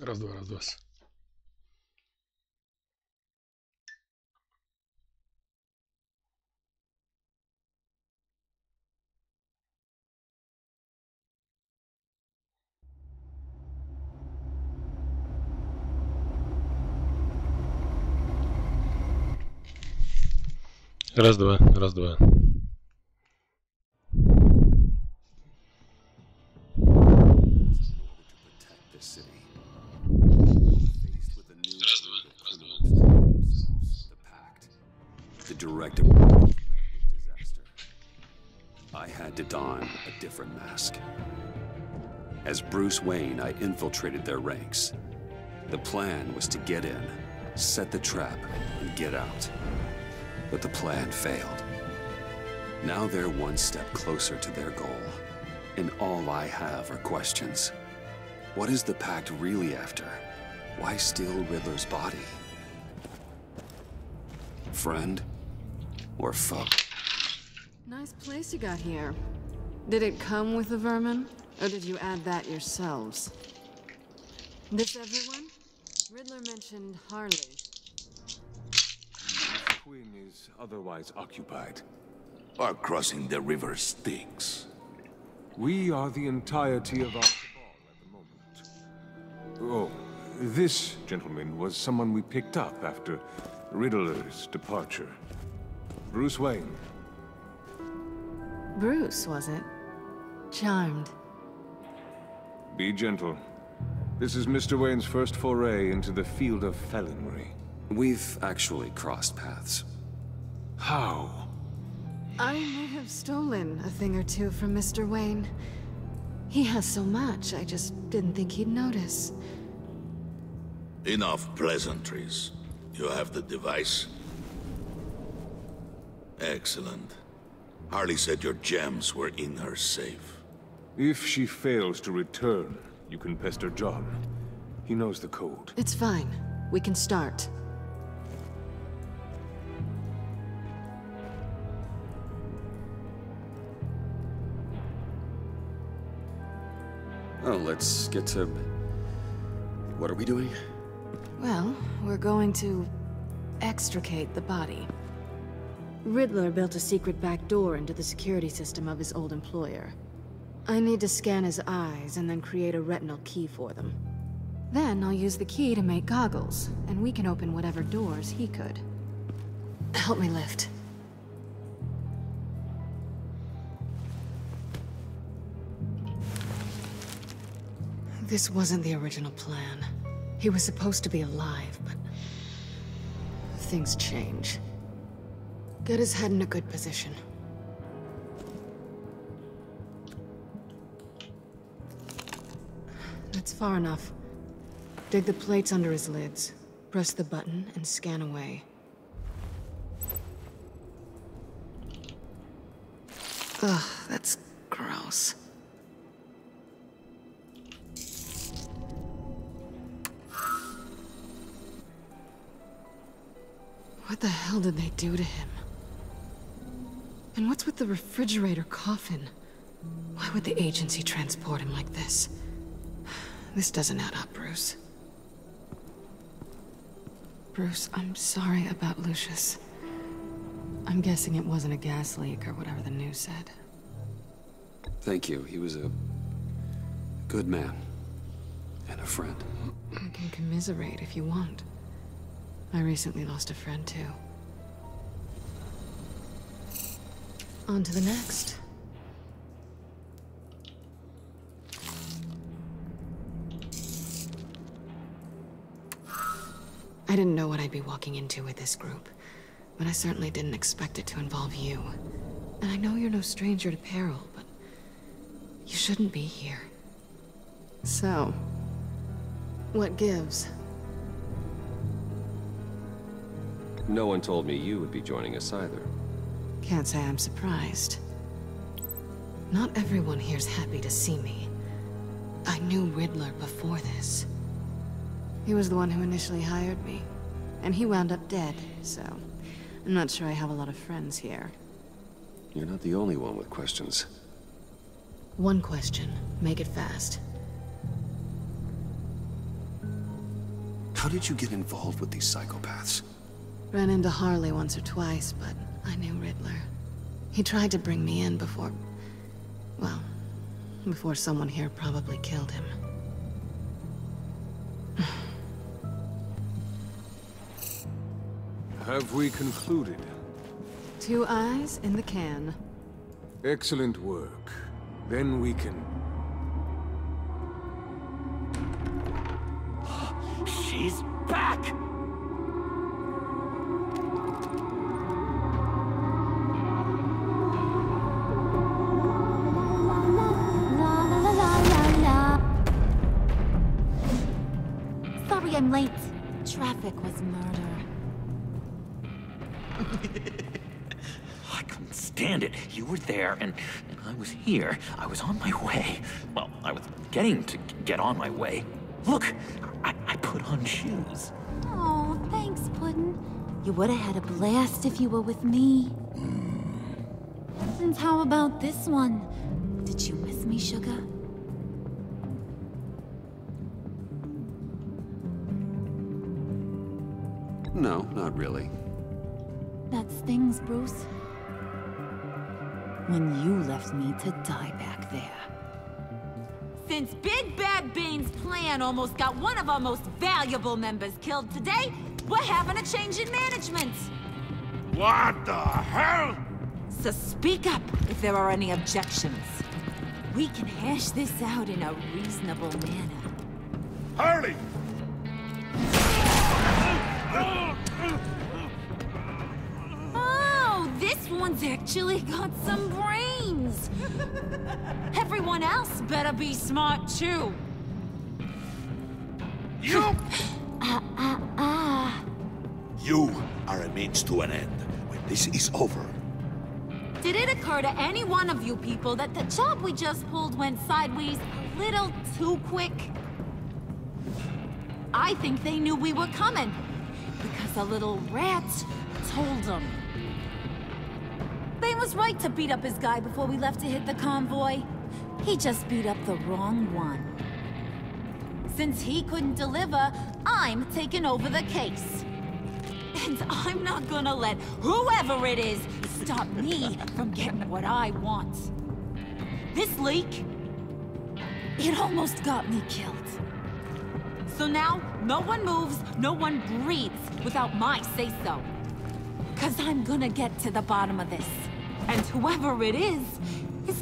Раз-два, раз-два. Раз-два, раз-два. The directive with disaster. I had to don a different mask. As Bruce Wayne, I infiltrated their ranks. The plan was to get in, set the trap, and get out. But the plan failed. Now they're one step closer to their goal. And all I have are questions. What is the Pact really after? Why steal Riddler's body? Friend? Or foe? Nice place you got here. Did it come with the vermin? Or did you add that yourselves? This everyone? Riddler mentioned Harley. The Queen is otherwise occupied. Or crossing the river Styx. We are the entirety of our cabal at the moment. Oh, this gentleman was someone we picked up after Riddler's departure. Bruce Wayne. Bruce, was it? Charmed. Be gentle. This is Mr. Wayne's first foray into the field of felonry. We've actually crossed paths. How? I may have stolen a thing or two from Mr. Wayne. He has so much, I just didn't think he'd notice. Enough pleasantries. You have the device? Excellent. Harley said your gems were in her safe. If she fails to return, you can pester John. He knows the code. It's fine. We can start. Oh, let's get to... What are we doing? Well, we're going to extricate the body. Riddler built a secret back door into the security system of his old employer. I need to scan his eyes and then create a retinal key for them. Then I'll use the key to make goggles, and we can open whatever doors he could. Help me lift. This wasn't the original plan. He was supposed to be alive, but things change. Get his head in a good position. That's far enough. Dig the plates under his lids. Press the button and scan away. Ugh, that's gross. What the hell did they do to him? And what's with the refrigerator coffin? Why would the agency transport him like this? This doesn't add up, Bruce. Bruce, I'm sorry about Lucius. I'm guessing it wasn't a gas leak or whatever the news said. Thank you. He was a good man. And a friend. I can commiserate if you want. I recently lost a friend, too. On to the next. I didn't know what I'd be walking into with this group, but I certainly didn't expect it to involve you. And I know you're no stranger to peril, but you shouldn't be here. So, what gives? No one told me you would be joining us either. Can't say I'm surprised. Not everyone here's happy to see me. I knew Riddler before this. He was the one who initially hired me, and he wound up dead, so I'm not sure I have a lot of friends here. You're not the only one with questions. One question. Make it fast. How did you get involved with these psychopaths? Ran into Harley once or twice, but I knew Riddler. He tried to bring me in before... well, before someone here probably killed him. Have we concluded? 2 eyes in the can. Excellent work. Then we can... She's back! Sorry I'm late. Traffic was murder. I couldn't stand it. You were there, and I was here. I was on my way. Well, I was getting to get on my way. Look, I put on shoes. Oh, thanks, Puddin'. You would have had a blast if you were with me. And how about this one? Did you miss me, sugar? No, not really. That stings, Bruce. When you left me to die back there. Since Big Bad Bane's plan almost got one of our most valuable members killed today, we're having a change in management. What the hell? So speak up if there are any objections. We can hash this out in a reasonable manner. Harley! Oh, this one's actually got some brains. Everyone else better be smart too. You! You are a means to an end. When this is over, Did it occur to any one of you people that the job we just pulled went sideways a little too quick? I think they knew we were coming, because a little rat told them. Bane was right to beat up his guy before we left to hit the convoy. He just beat up the wrong one. Since he couldn't deliver, I'm taking over the case. And I'm not gonna let whoever it is stop me from getting what I want. This leak, it almost got me killed. So now, no one moves, no one breathes without my say-so. 'Cause I'm gonna get to the bottom of this. And whoever it is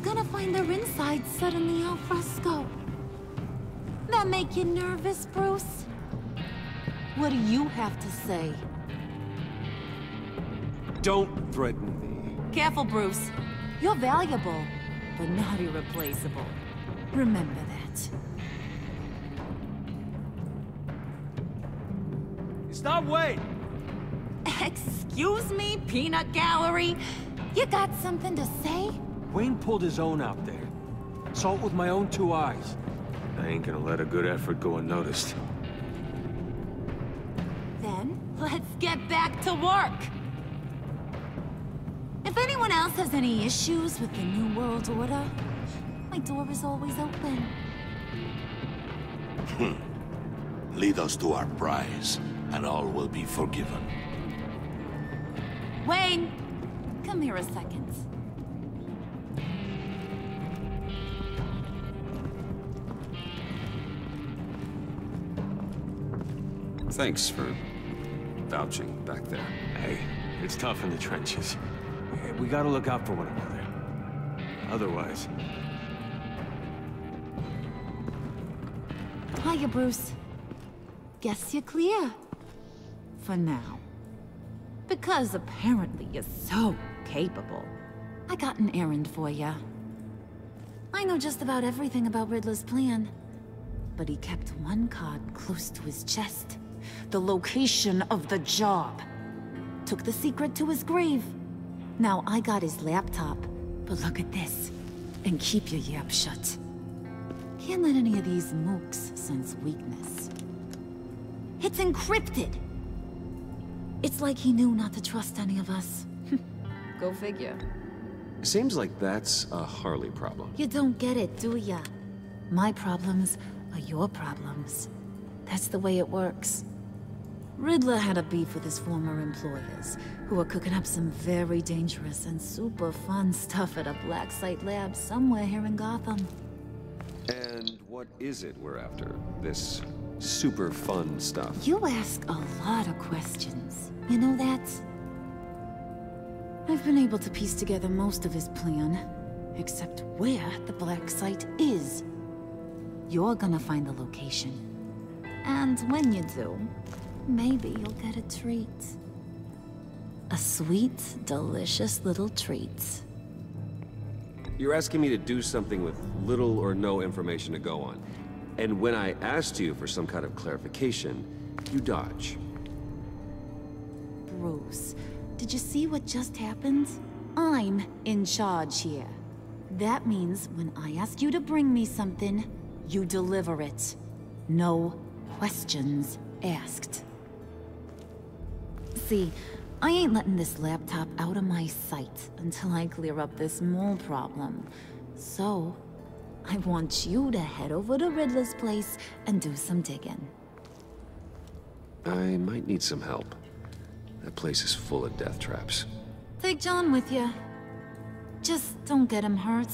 gonna find their inside suddenly al fresco. That make you nervous, Bruce? What do you have to say? Don't threaten me. Careful, Bruce. You're valuable, but not irreplaceable. Remember that. Stop, wait! Excuse me, Peanut Gallery? You got something to say? Wayne pulled his own out there. Saw it with my own 2 eyes. I ain't gonna let a good effort go unnoticed. Then, let's get back to work. If anyone else has any issues with the New World Order, my door is always open. lead us to our prize, and all will be forgiven. Wayne, come here a second. Thanks for vouching back there. Hey, it's tough in the trenches. We gotta look out for one another. Otherwise... Hiya, Bruce. Guess you're clear. For now. Because apparently you're so capable. I got an errand for you. I know just about everything about Riddler's plan. But he kept one card close to his chest. The location of the job. Took the secret to his grave. Now I got his laptop. But look at this. And keep your yap shut. Can't let any of these mooks sense weakness. It's encrypted. It's like he knew not to trust any of us. Go figure. Seems like that's a Harley problem. You don't get it, do ya? My problems are your problems. That's the way it works. Riddler had a beef with his former employers, who were cooking up some very dangerous and super fun stuff at a black site lab somewhere here in Gotham. And what is it we're after? This super fun stuff? You ask a lot of questions. You know that? I've been able to piece together most of his plan, except where the black site is. You're gonna find the location. And when you do, maybe you'll get a treat. A sweet, delicious little treat. You're asking me to do something with little or no information to go on. And when I asked you for some kind of clarification, you dodge. Bruce, did you see what just happened? I'm in charge here. That means when I ask you to bring me something, you deliver it. No questions asked. See, I ain't letting this laptop out of my sight until I clear up this mole problem. So, I want you to head over to Riddler's place and do some digging. I might need some help. That place is full of death traps. Take John with you. Just don't get him hurt.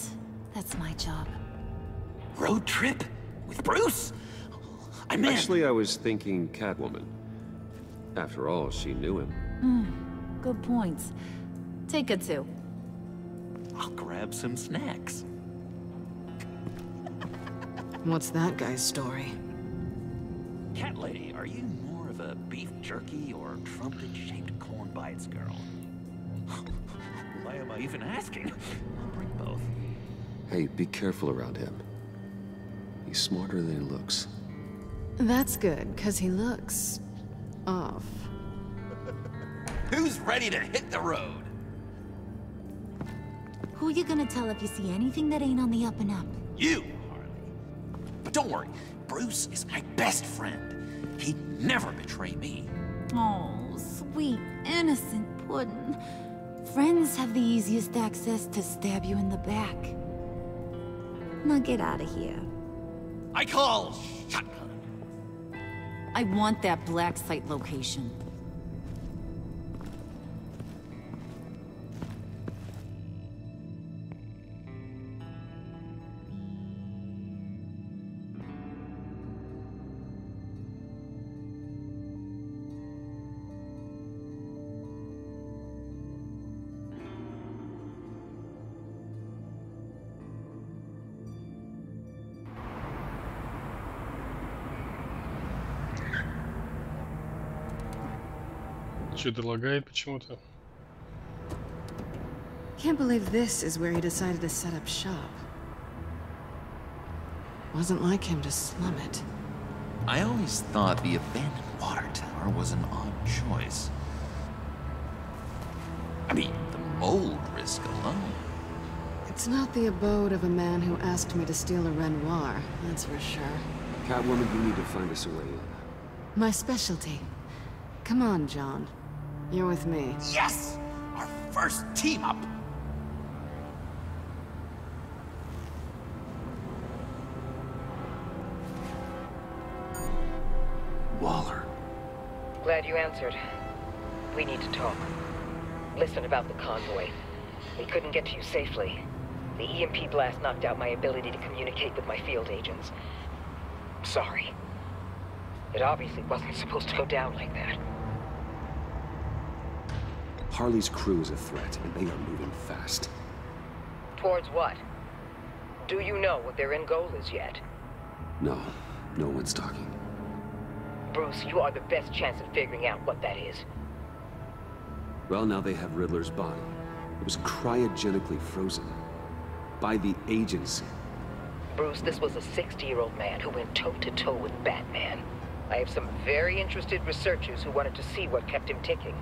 That's my job. Road trip? With Bruce? I'm in. Actually, I was thinking Catwoman. After all, she knew him. Good points. Take it too. I'll grab some snacks. What's that guy's story? Cat lady, are you more of a beef jerky or trumpet-shaped corn bites girl? Why am I even asking? I'll bring both. Hey, be careful around him. He's smarter than he looks. That's good, because he looks... off. Who's ready to hit the road? Who you gonna tell if you see anything that ain't on the up and up? You, Harley. But don't worry, Bruce is my best friend. He'd never betray me. Oh, sweet, innocent Puddin'. Friends have the easiest access to stab you in the back. Now get out of here. I call shotgun. I want that black site location. Что-то лагает почему-то. Can't believe this is where he decided to set up shop. Wasn't like him to slum it. I always thought the abandoned water tower was an odd choice. I mean, the mold risk alone. It's not the abode of a man who asked me to steal a Renoir, that's for sure. Catwoman, you need to find us a way in. My specialty. Come on, John. You're with me. Yes! Our first team up! Waller. Glad you answered. We need to talk. Listen about the convoy. We couldn't get to you safely. The EMP blast knocked out my ability to communicate with my field agents. Sorry. It obviously wasn't supposed to go down like that. Harley's crew is a threat, and they are moving fast. Towards what? Do you know what their end goal is yet? No, no one's talking. Bruce, you are the best chance at figuring out what that is. Well, now they have Riddler's body. It was cryogenically frozen. By the agency. Bruce, this was a 60-year-old man who went toe-to-toe with Batman. I have some very interested researchers who wanted to see what kept him ticking.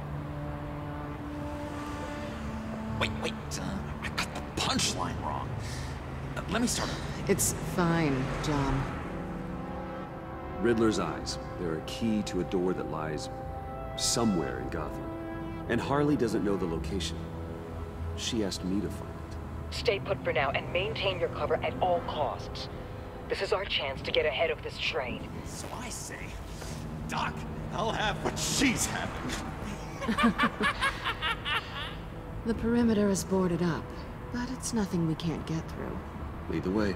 Wait, I got the punchline wrong. Let me start over. It's fine, John. Riddler's eyes. They're a key to a door that lies somewhere in Gotham. And Harley doesn't know the location. She asked me to find it. Stay put for now and maintain your cover at all costs. This is our chance to get ahead of this train. So I say, Doc, I'll have what she's having. The perimeter is boarded up, but it's nothing we can't get through. Lead the way.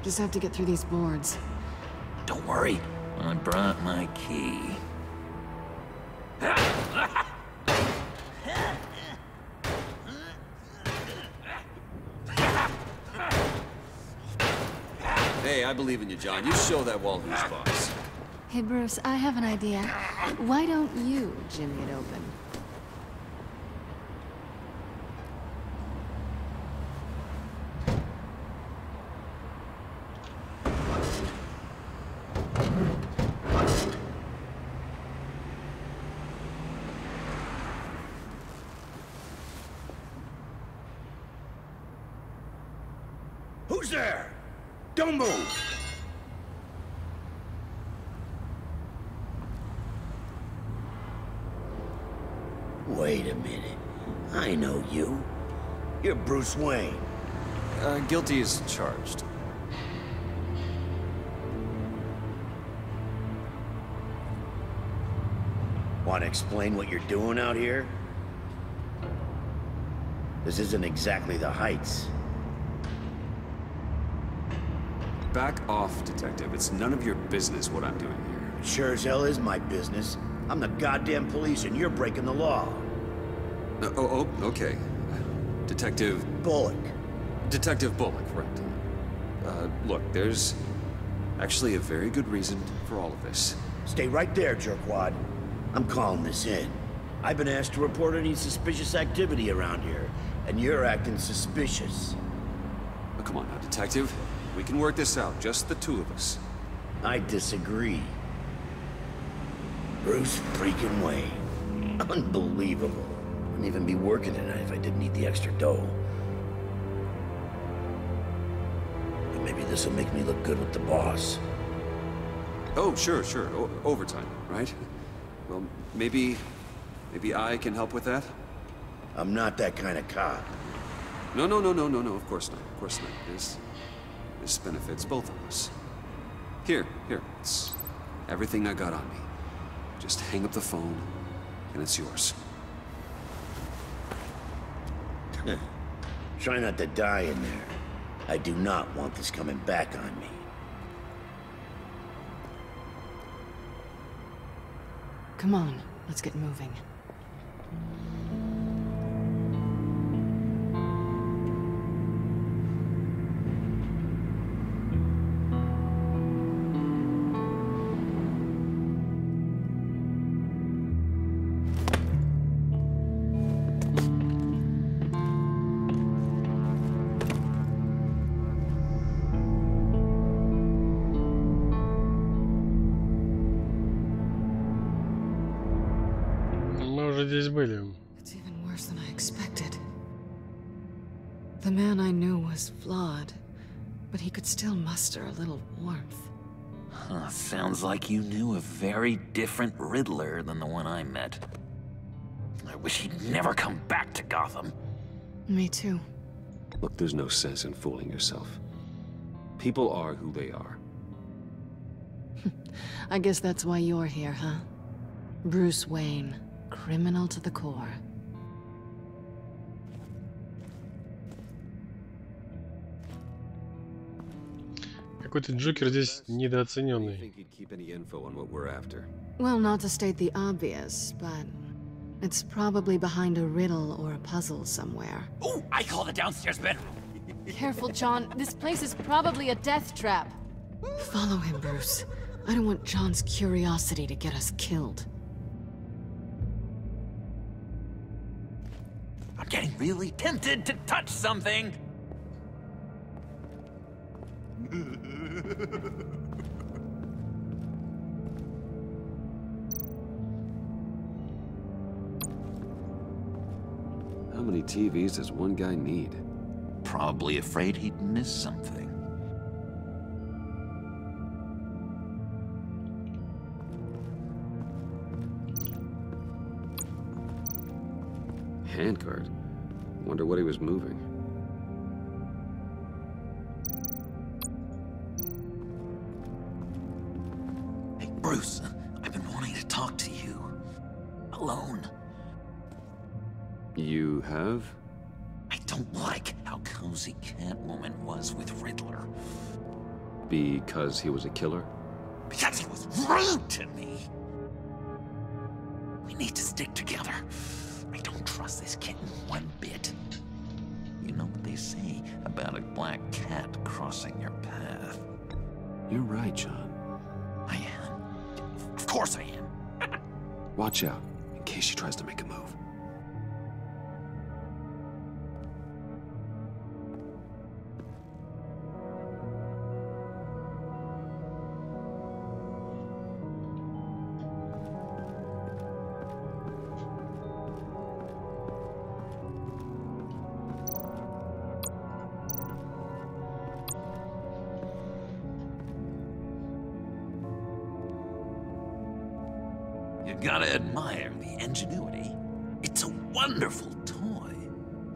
Just have to get through these boards. Don't worry, I brought my key. Hey, I believe in you, John. You show that wall who's boss. Hey, Bruce, I have an idea. Why don't you jimmy it open? Who's there? Don't move! Wait a minute. I know you. You're Bruce Wayne. Guilty as charged. Want to explain what you're doing out here? This isn't exactly the Heights. Back off, Detective. It's none of your business what I'm doing here. It sure as hell is my business. I'm the goddamn police and you're breaking the law. Okay. Detective... Bullock. Detective Bullock, right. Look, there's actually a very good reason for all of this. Stay right there, jerkwad. I'm calling this in. I've been asked to report any suspicious activity around here, and you're acting suspicious. Oh, come on now, Detective. We can work this out, just the two of us. I disagree. Bruce freaking Wayne. Unbelievable. Wouldn't even be working tonight if I didn't need the extra dough. But maybe this will make me look good with the boss. Oh, sure. Overtime, right? Well, maybe I can help with that? I'm not that kind of cop. No, of course not. Of course not. This benefits both of us. Here. It's everything I got on me. Just hang up the phone, and it's yours. Try not to die in there. I do not want this coming back on me. Come on, let's get moving. Здесь были. It's even worse than I expected. The man I knew was flawed, but he could still muster a little warmth. Huh, sounds like you knew a very different Riddler than the one I met. I wish he'd never come back to Gotham. Me too. Look, there's no sense in fooling yourself. People are who they are. I guess that's why you're here, huh? Bruce Wayne. Criminal to the core. Какой-то Джокер здесь недооцененный. Well, not to state the obvious, but it's probably behind a riddle or a puzzle somewhere. Oh, I call the downstairs bedroom. Careful, John. This place is probably a death trap. Follow him, Bruce. I don't want John's curiosity to get us killed. I'm getting really tempted to touch something. How many TVs does one guy need? Probably afraid he'd miss something. Handcart. Wonder what he was moving. Bruce, I've been wanting to talk to you. Alone. You have? I don't like how cozy Catwoman was with Riddler. Because he was a killer? Because he was rude to me. We need to stick together. I don't trust this kitten one bit. You know what they say about a black cat crossing your path? You're right, John. I am. Of course I am. Watch out, in case she tries to make a move. You gotta admire the ingenuity. It's a wonderful toy.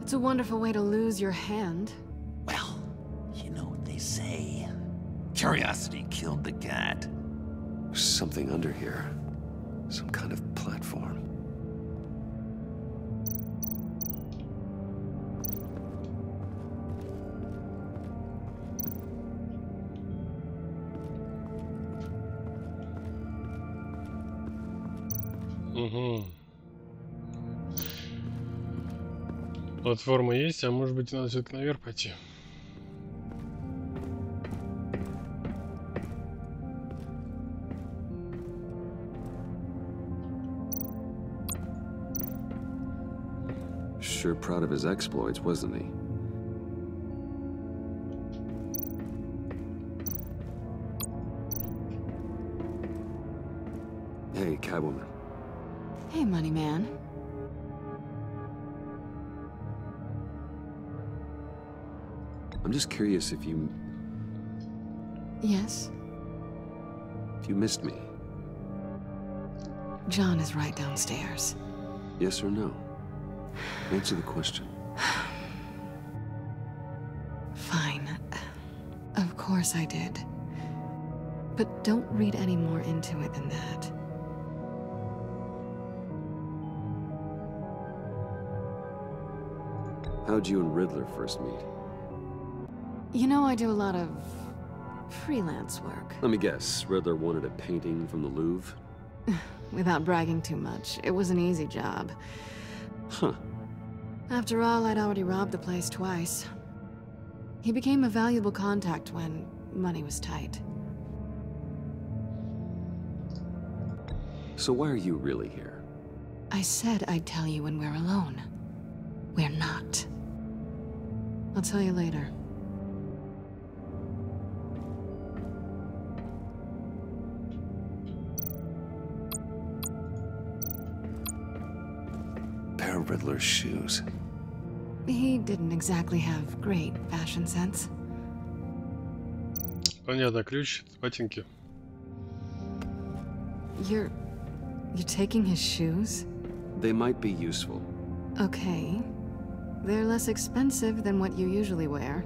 It's a wonderful way to lose your hand. Well, you know what they say. Curiosity killed the cat. There's something under here. Some kind of platform. Угу. Платформа есть, а может быть надо все-таки наверх пойти. Sure proud of his exploits, wasn't he? Hey, Catwoman. Hey, money man. I'm just curious if you Yes? missed me. John is right downstairs. Yes or no? Answer the question. Fine. Of course I did. But don't read any more into it than that. How'd you and Riddler first meet? You know, I do a lot of freelance work. Let me guess, Riddler wanted a painting from the Louvre? Without bragging too much, it was an easy job. Huh. After all, I'd already robbed the place twice. He became a valuable contact when money was tight. So why are you really here? I said I'd tell you when we're alone. We're not. I'll tell you later. Pair of Riddler's shoes. He didn't exactly have great fashion sense. Понятно, ключ, ботинки. You're taking his shoes? They might be useful. Okay. They're less expensive than what you usually wear.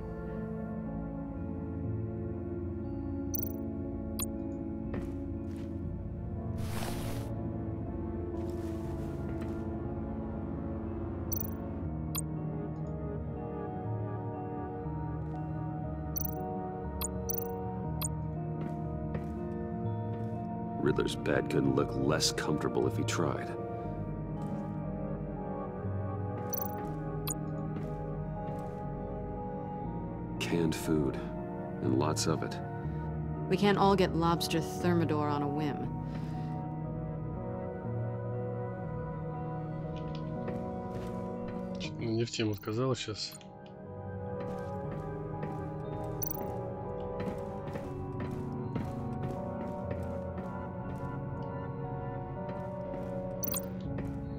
Riddler's bed couldn't look less comfortable if he tried. Canned food, and lots of it. We can't all get lobster thermidor on a whim. Не в тему сказал сейчас.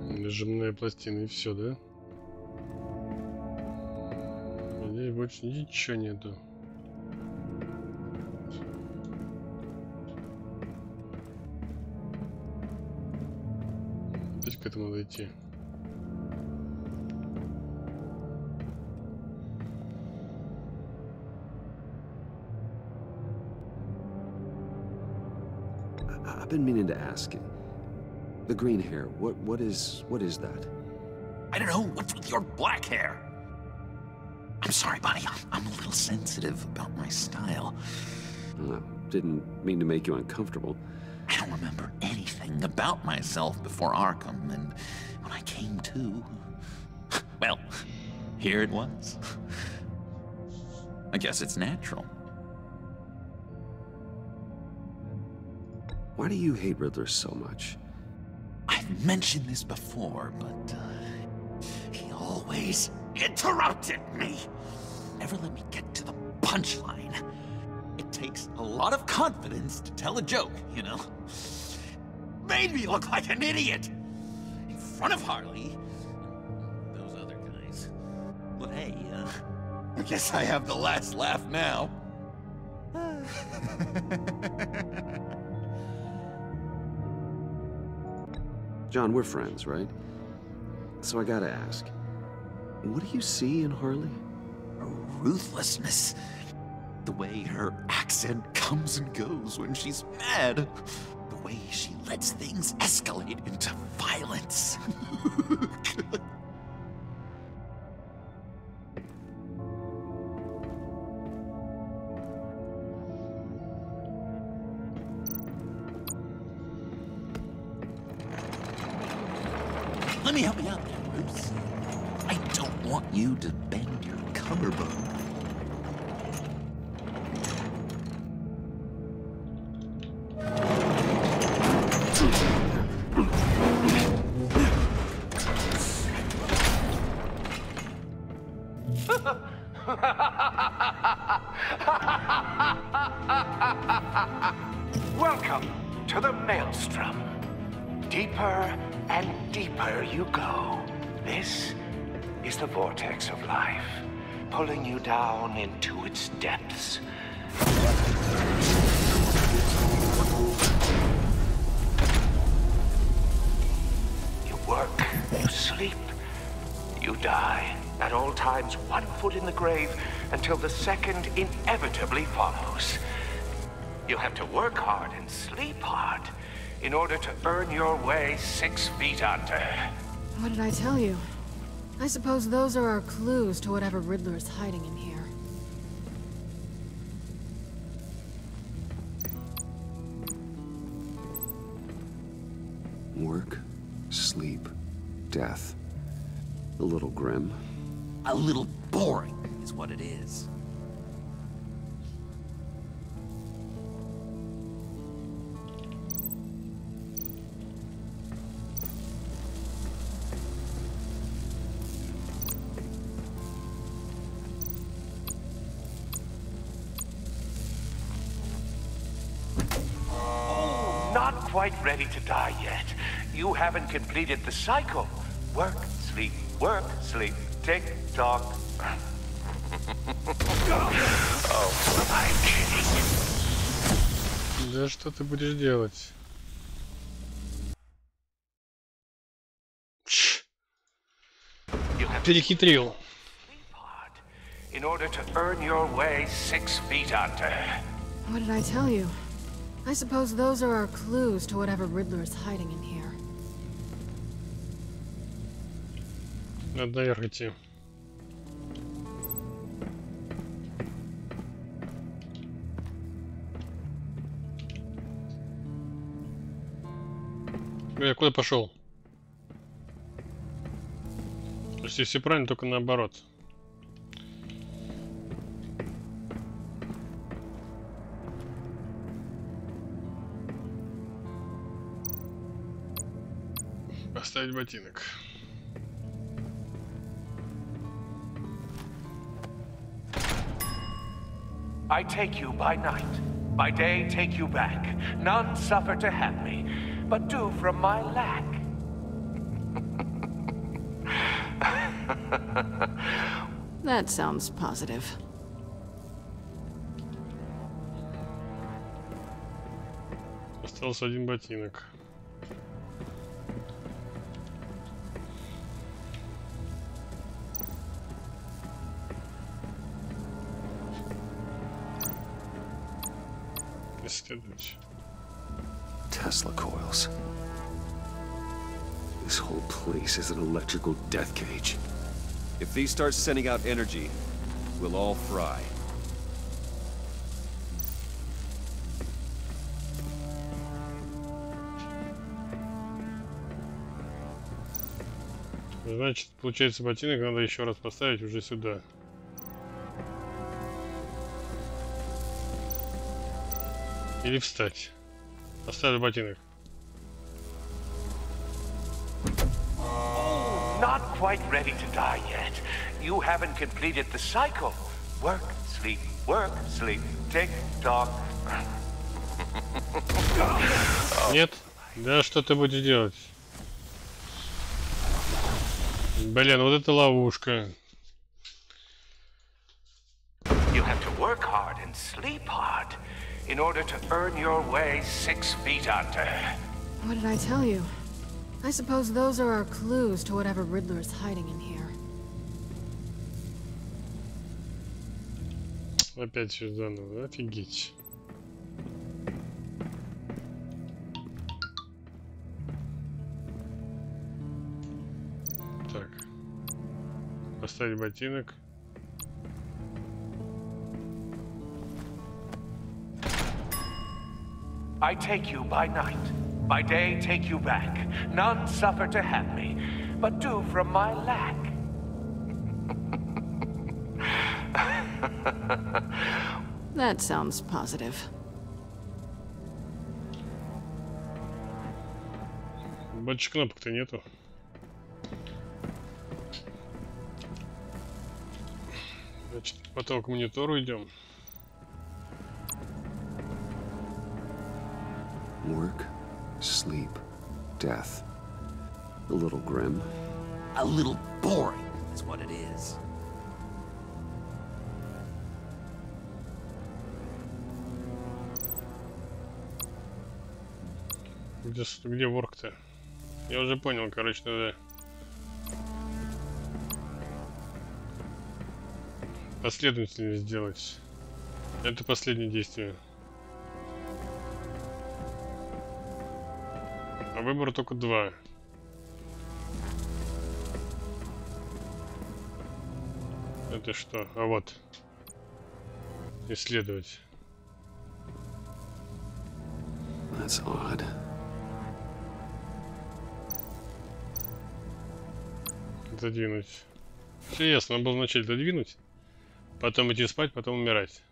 Нажимные пластины и все, да? Здесь больше ничего нету. Опять к этому надо идти. I've been meaning to ask. The green hair, what is that? I don't know. What's with your black hair? I'm sorry, buddy. I'm a little sensitive about my style. Didn't mean to make you uncomfortable. I don't remember anything about myself before Arkham, and when I came to, well, here it was. I guess it's natural. Why do you hate Riddler so much? I've mentioned this before, but he always interrupted me. Never let me get to the punchline. It takes a lot of confidence to tell a joke, you know? Made me look like an idiot in front of Harley and those other guys. But hey, I guess I have the last laugh now. John, we're friends, right? So I gotta ask, what do you see in Harley? Her ruthlessness. The way her accent comes and goes when she's mad. The way she lets things escalate into violence. Let me help you out there, Bruce. I don't want you to bend your collarbone. Welcome to the Maelstrom. Deeper and deeper you go. This is the vortex of life, pulling you down into its depths. You work, you sleep, you die. At all times, 1 foot in the grave until the second inevitably follows. You have to work hard and sleep hard in order to earn your way 6 feet under. What did I tell you? I suppose those are our clues to whatever Riddler is hiding in here. Work, sleep, death. A little grim. A little boring is what it is. Not quite ready to die yet. You haven't completed the cycle. Work, sleep, tick tock. Oh, I'm kidding. Да что ты будешь делать? Перехитрил. In order to earn your way 6 feet under. What did I tell you? I suppose those are our clues to whatever Riddler is hiding in here. Надо наверх идти. Я куда пошел? То есть все правильно, только наоборот. Поставить ботинок. I take you by night, by day take you back. None suffer to have me, but do from my lack. That sounds positive. Остался один ботинок. Исследовать. Tesla coils. This whole place is an electrical death cage. If these start sending out energy, we'll all fry. Значит, получается, ботинок надо еще раз поставить уже сюда. Или встать. Поставлю ботинок. Not quite ready to die yet. You haven't completed the cycle. Work, sleep, tick-tock. Нет? Да что ты будешь делать? Блин, вот это ловушка. You have to work hard and sleep hard in order to earn your way 6 feet under. What did I tell you? I suppose those are our clues to whatever Riddler is hiding in here. Опять все заново. Офигеть. Так. Поставить ботинок. I take you by night. By day, take you back. None suffer to have me, but do from my lack. That sounds positive. Больше кнопок-то нету. Значит, потом к монитору идем. Work, sleep, death. A little grim. A little boring is what it is. Где ворк-то? Я уже понял, короче, надо последовательно сделать. Это последнее действие. А выбора только 2. Это что? А вот. Исследовать. That's odd. Задвинуть. Все ясно, надо было вначале додвинуть, потом идти спать, потом умирать.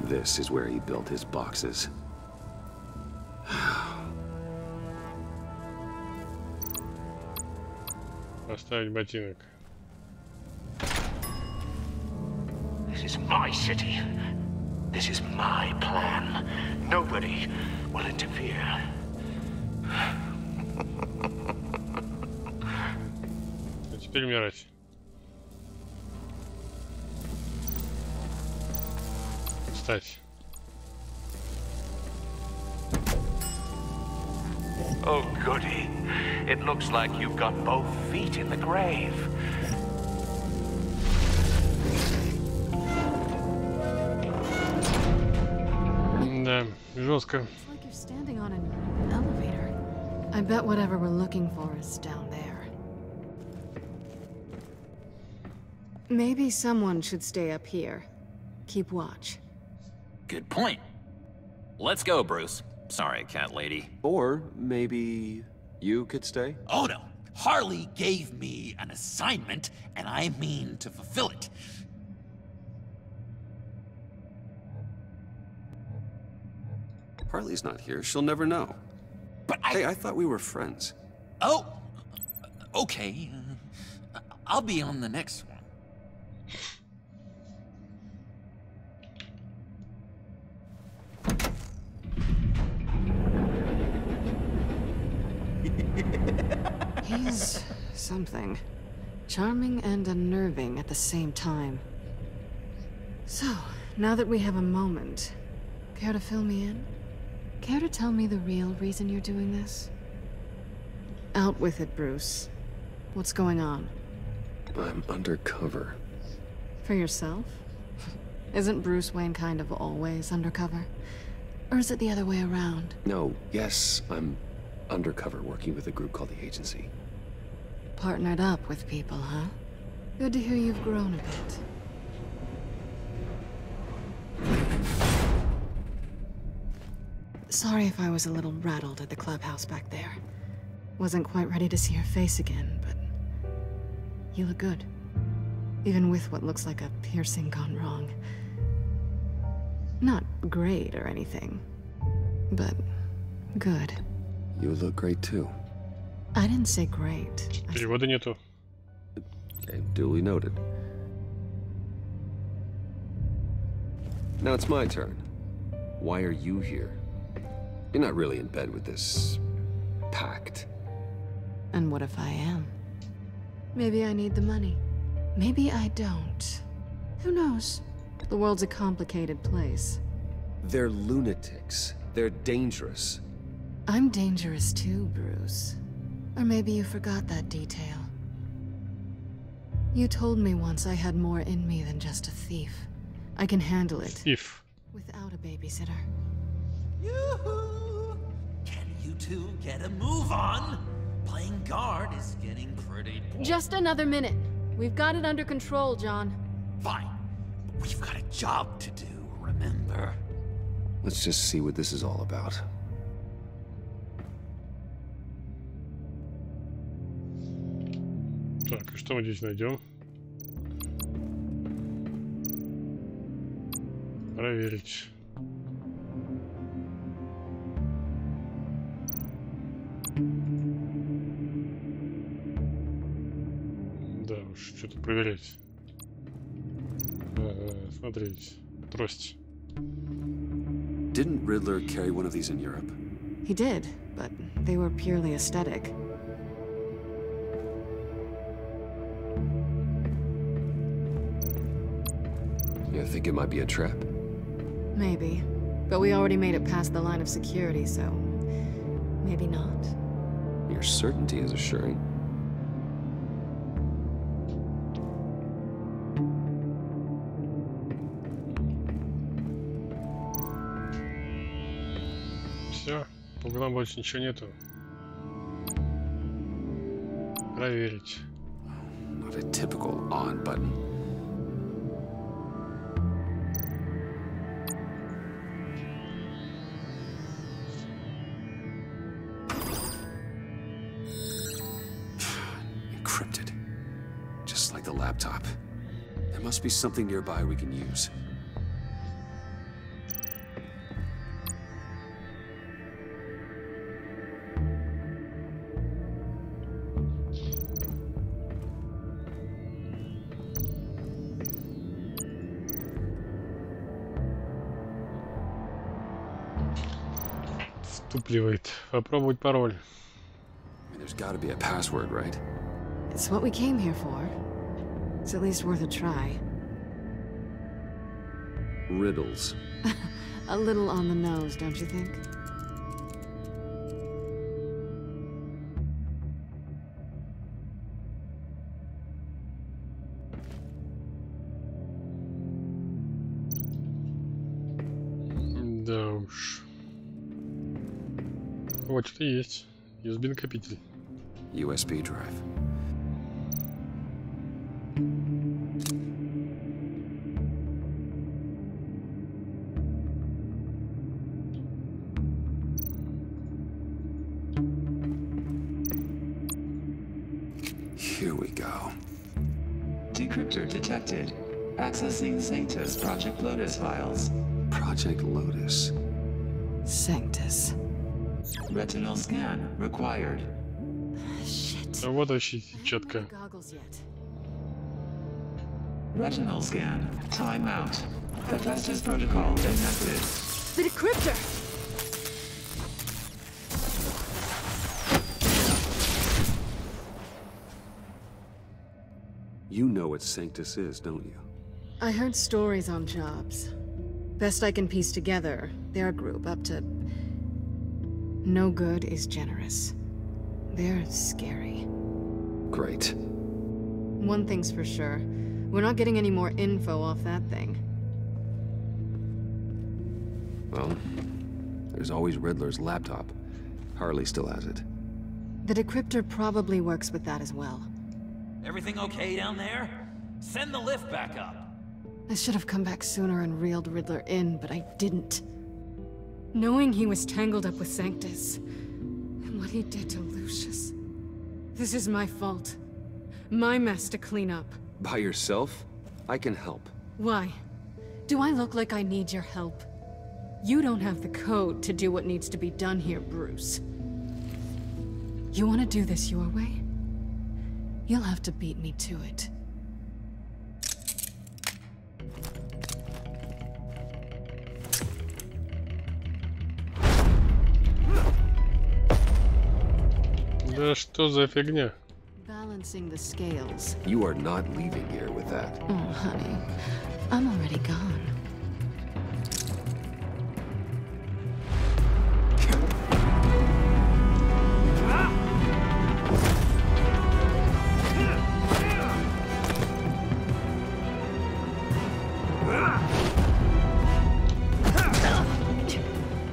This is where he built his boxes. Поставить ботинок. This is my city. This is my plan. Nobody will interfere. А теперь умирать. Встать. Oh, goody. It looks like you've got both feet in the grave. Да, жестко. It's like you're standing on an elevator. I bet whatever we're looking for is down there. Maybe someone should stay up here. Keep watch. Good point. Let's go, Bruce. Sorry, cat lady. Or maybe you could stay? Oh no. Harley gave me an assignment, and I mean to fulfill it. Harley's not here. She'll never know. But Hey, I thought we were friends. Oh, okay. I'll be on the next one. He's something. Charming and unnerving at the same time. So, now that we have a moment, care to fill me in? Care to tell me the real reason you're doing this? Out with it, Bruce. What's going on? I'm undercover. For yourself? Isn't Bruce Wayne kind of always undercover? Or is it the other way around? No, yes, I'm undercover working with a group called the Agency. Partnered up with people, huh? Good to hear you've grown a bit. Sorry if I was a little rattled at the clubhouse back there. Wasn't quite ready to see your face again, but you look good. Even with what looks like a piercing gone wrong. Not great or anything, but good. You look great too. I didn't say great. Перевода нету. Okay, duly noted. Now it's my turn. Why are you here? You're not really in bed with this pact. And what if I am? Maybe I need the money. Maybe I don't. Who knows? The world's a complicated place. They're lunatics. They're dangerous. I'm dangerous too, Bruce. Or maybe you forgot that detail. You told me once I had more in me than just a thief. I can handle it. Thief. Without a babysitter. Yoo-hoo! Can you two get a move on? Playing guard is getting pretty boring. Just another minute. We've got it under control, John. Fine. But we've got a job to do, remember? Let's just see what this is all about. Так, и что мы здесь найдем? Проверить. Да уж, что-то проверять. Смотреть. Трость. Didn't Riddler carry one of these in Europe? He did, but they were purely aesthetic. You think it might be a trap? Maybe. But we already made it past the line of security, so maybe not. Your certainty is assuring. Все, по углам больше ничего нету. Проверить. Not a typical on button. Encrypted. Just like the laptop. There must be something nearby we can use. Вступливает. Попробовать пароль. There's got to be a password, right? It's what we came here for. It's at least worth a try. Riddles. A little on the nose, don't you think? Да уж. Вот что есть. USB-накопитель. USB drive. Here we go. Decryptor detected. Accessing Sanctus Project Lotus files. Project Lotus. Sanctus. Retinal scan required. Shit. А вот вообще четко. Goggles yet. Retinal scan. Timeout. Hephaestus protocol enacted. The decryptor! You know what Sanctus is, don't you? I heard stories on jobs. Best I can piece together, their group up to... No good is generous. They're scary. Great. One thing's for sure. We're not getting any more info off that thing. Well, there's always Riddler's laptop. Harley still has it. The decryptor probably works with that as well. Everything okay down there? Send the lift back up. I should have come back sooner and reeled Riddler in, but I didn't. Knowing he was tangled up with Sanctus, and what he did to Lucius. This is my fault. My mess to clean up. By yourself? I can help. Why? Do I look like I need your help? You don't have the code to do what needs to be done here, Bruce. You want to do this your way? You'll have to beat me to it. Да что за фигня? Balancing the scales. You are not leaving here with that. Oh, honey. I'm already gone.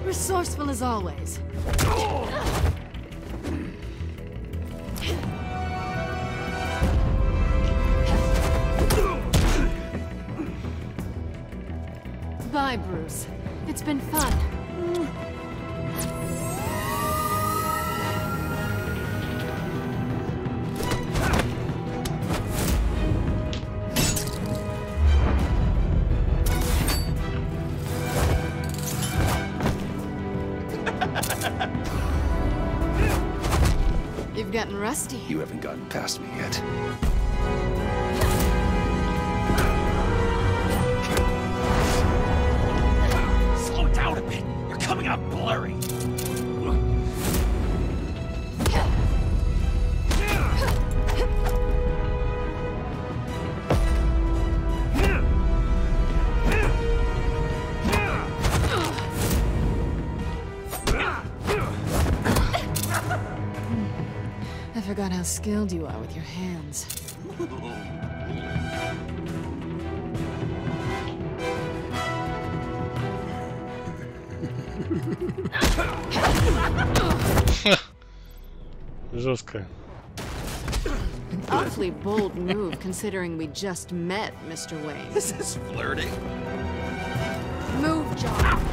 Resourceful as always. Bye, Bruce. It's been fun. You've gotten rusty. You haven't gotten past me yet. Slow down a bit. You're coming out blurry. I forgot how skilled you are with your hands. Жестко. An awfully bold move considering we just met, Mr. Wayne. This is flirting. Move, John.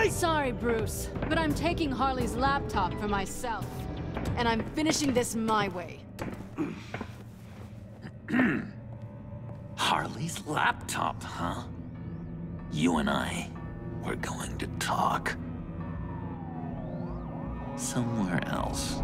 Sorry, Bruce, but I'm taking Harley's laptop for myself. And I'm finishing this my way. Harley's laptop, huh? You and I, we're going to talk. Somewhere else.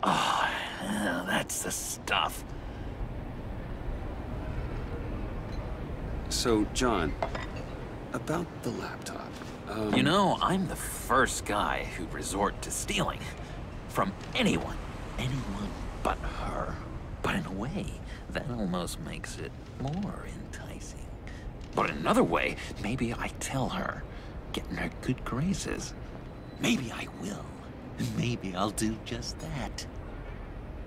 Oh, yeah, that's the stuff. So, John, about the laptop. You know, I'm the first guy who'd resort to stealing. From anyone. Anyone but her. But in a way, that almost makes it more enticing. But in another way, maybe I tell her, get in her good graces. Maybe I will. And maybe I'll do just that.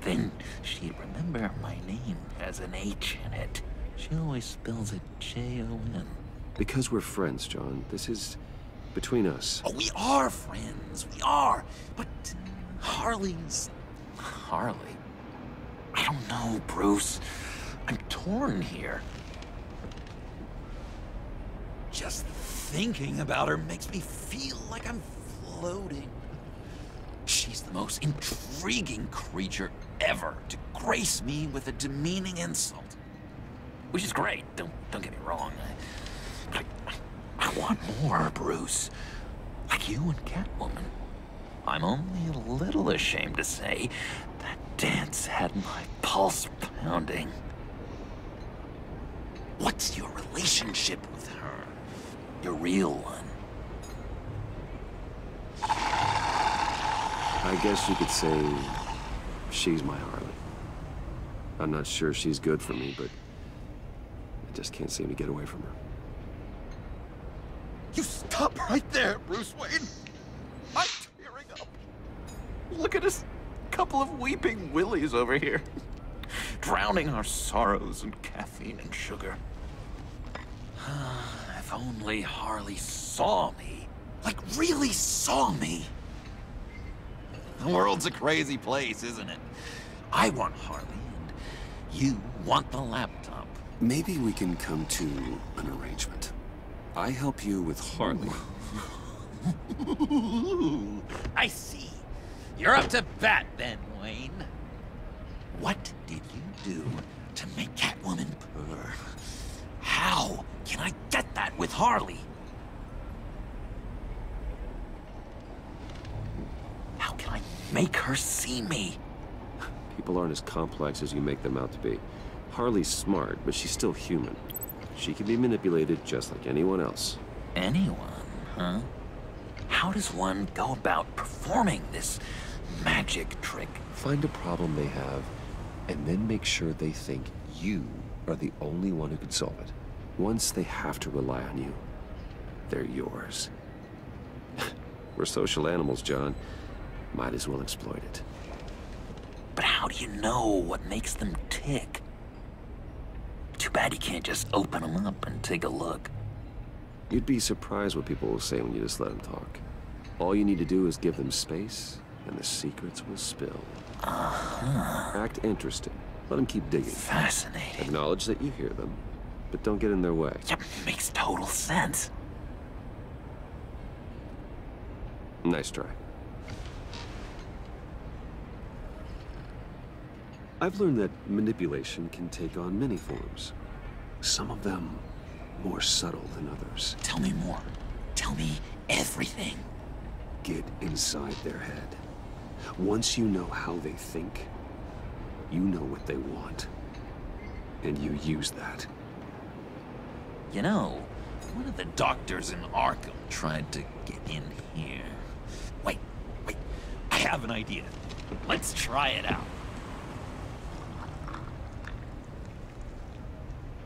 Then she'd remember my name has an H in it. She always spells it J-O-N. Because we're friends, John. This is between us. Oh, we are friends. We are. But Harley's... Harley? I don't know, Bruce. I'm torn here. Just thinking about her makes me feel like I'm floating. She's the most intriguing creature ever to grace me with a demeaning insult. Which is great, don't get me wrong. I want more, Bruce. Like you and Catwoman. I'm only a little ashamed to say that dance had my pulse pounding. What's your relationship with her? Your real one? I guess you could say she's my Harley. I'm not sure she's good for me, but I just can't seem to get away from her. You stop right there, Bruce Wayne. I'm tearing up. Look at us, couple of weeping willies over here. Drowning our sorrows in caffeine and sugar. If only Harley saw me. Like, really saw me. The world's a crazy place, isn't it? I want Harley, and you want the laptop. Maybe we can come to an arrangement. I help you with Harley. I see. You're up to bat then, Wayne. What did you do to make Catwoman purr? How can I get that with Harley? How can I make her see me? People aren't as complex as you make them out to be. Harley's smart, but she's still human. She can be manipulated just like anyone else. Anyone, huh? How does one go about performing this magic trick? Find a problem they have, and then make sure they think you are the only one who can solve it. Once they have to rely on you, they're yours. We're social animals, John. Might as well exploit it. But how do you know what makes them tick? Too bad you can't just open them up and take a look. You'd be surprised what people will say when you just let them talk. All you need to do is give them space, and the secrets will spill. Act interested. Let them keep digging. Fascinating. Acknowledge that you hear them, but don't get in their way. Yep, makes total sense. Nice try. I've learned that manipulation can take on many forms. Some of them more subtle than others. Tell me more. Tell me everything. Get inside their head. Once you know how they think, you know what they want. And you use that. You know, one of the doctors in Arkham tried to get in here. Wait. I have an idea. Let's try it out.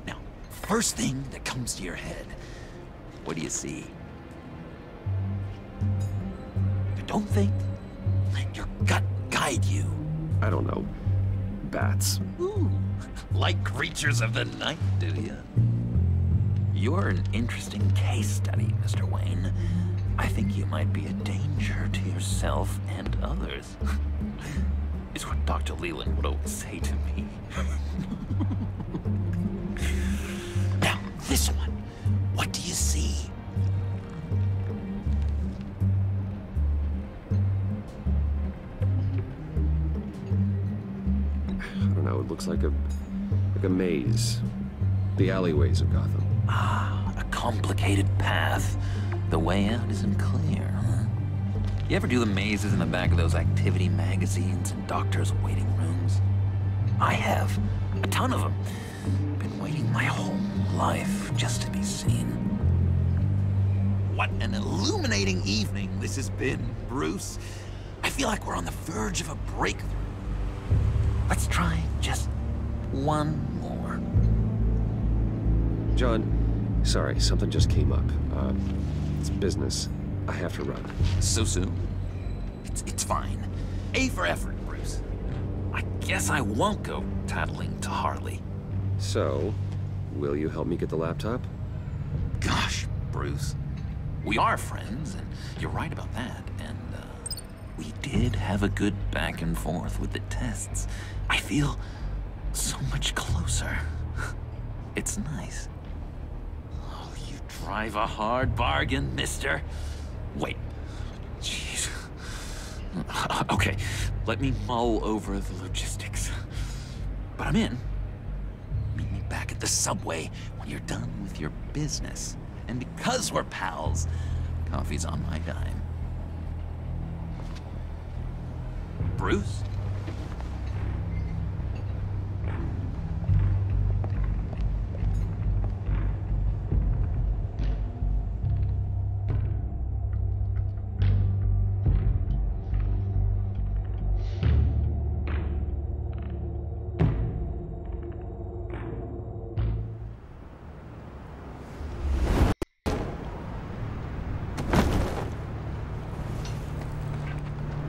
Now, first thing that comes to your head, what do you see? Don't think. Let your gut guide you. I don't know. Bats. Ooh, like creatures of the night, do you? You're an interesting case study, Mr. Wayne. I think you might be a danger to yourself and others. It's what Dr. Leland would always say to me. Now, this one. What do you see? It looks like a maze. The alleyways of Gotham. Ah, a complicated path. The way out isn't clear, huh? You ever do the mazes in the back of those activity magazines and doctors' waiting rooms? I have. A ton of them. Been waiting my whole life just to be seen. What an illuminating evening this has been, Bruce. I feel like we're on the verge of a breakthrough. Let's try just one more. John, sorry, something just came up. It's business. I have to run. So soon? It's fine. A for effort, Bruce. I guess I won't go tattling to Harley. So, will you help me get the laptop? Gosh, Bruce. We are friends, and you're right about that. And, we did have a good back and forth with the tests. I feel so much closer. It's nice. Oh, you drive a hard bargain, mister. Wait. Jeez. Okay, let me mull over the logistics. But I'm in. Meet me back at the subway when you're done with your business. And because we're pals, coffee's on my dime. Bruce?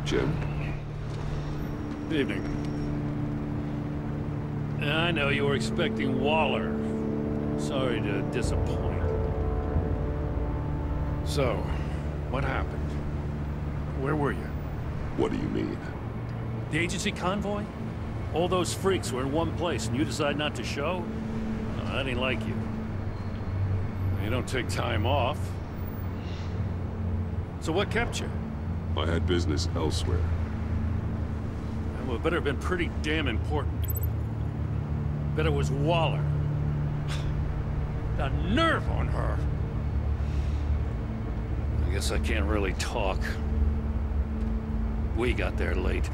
Jim? Evening. I know you were expecting Waller. Sorry to disappoint. So, what happened? Where were you? What do you mean? The agency convoy? All those freaks were in one place and you decide not to show? I didn't like you. You don't take time off. So what kept you? I had business elsewhere. Well, it better have been pretty damn important. Bet it was Waller. The nerve on her! I guess I can't really talk. We got there late.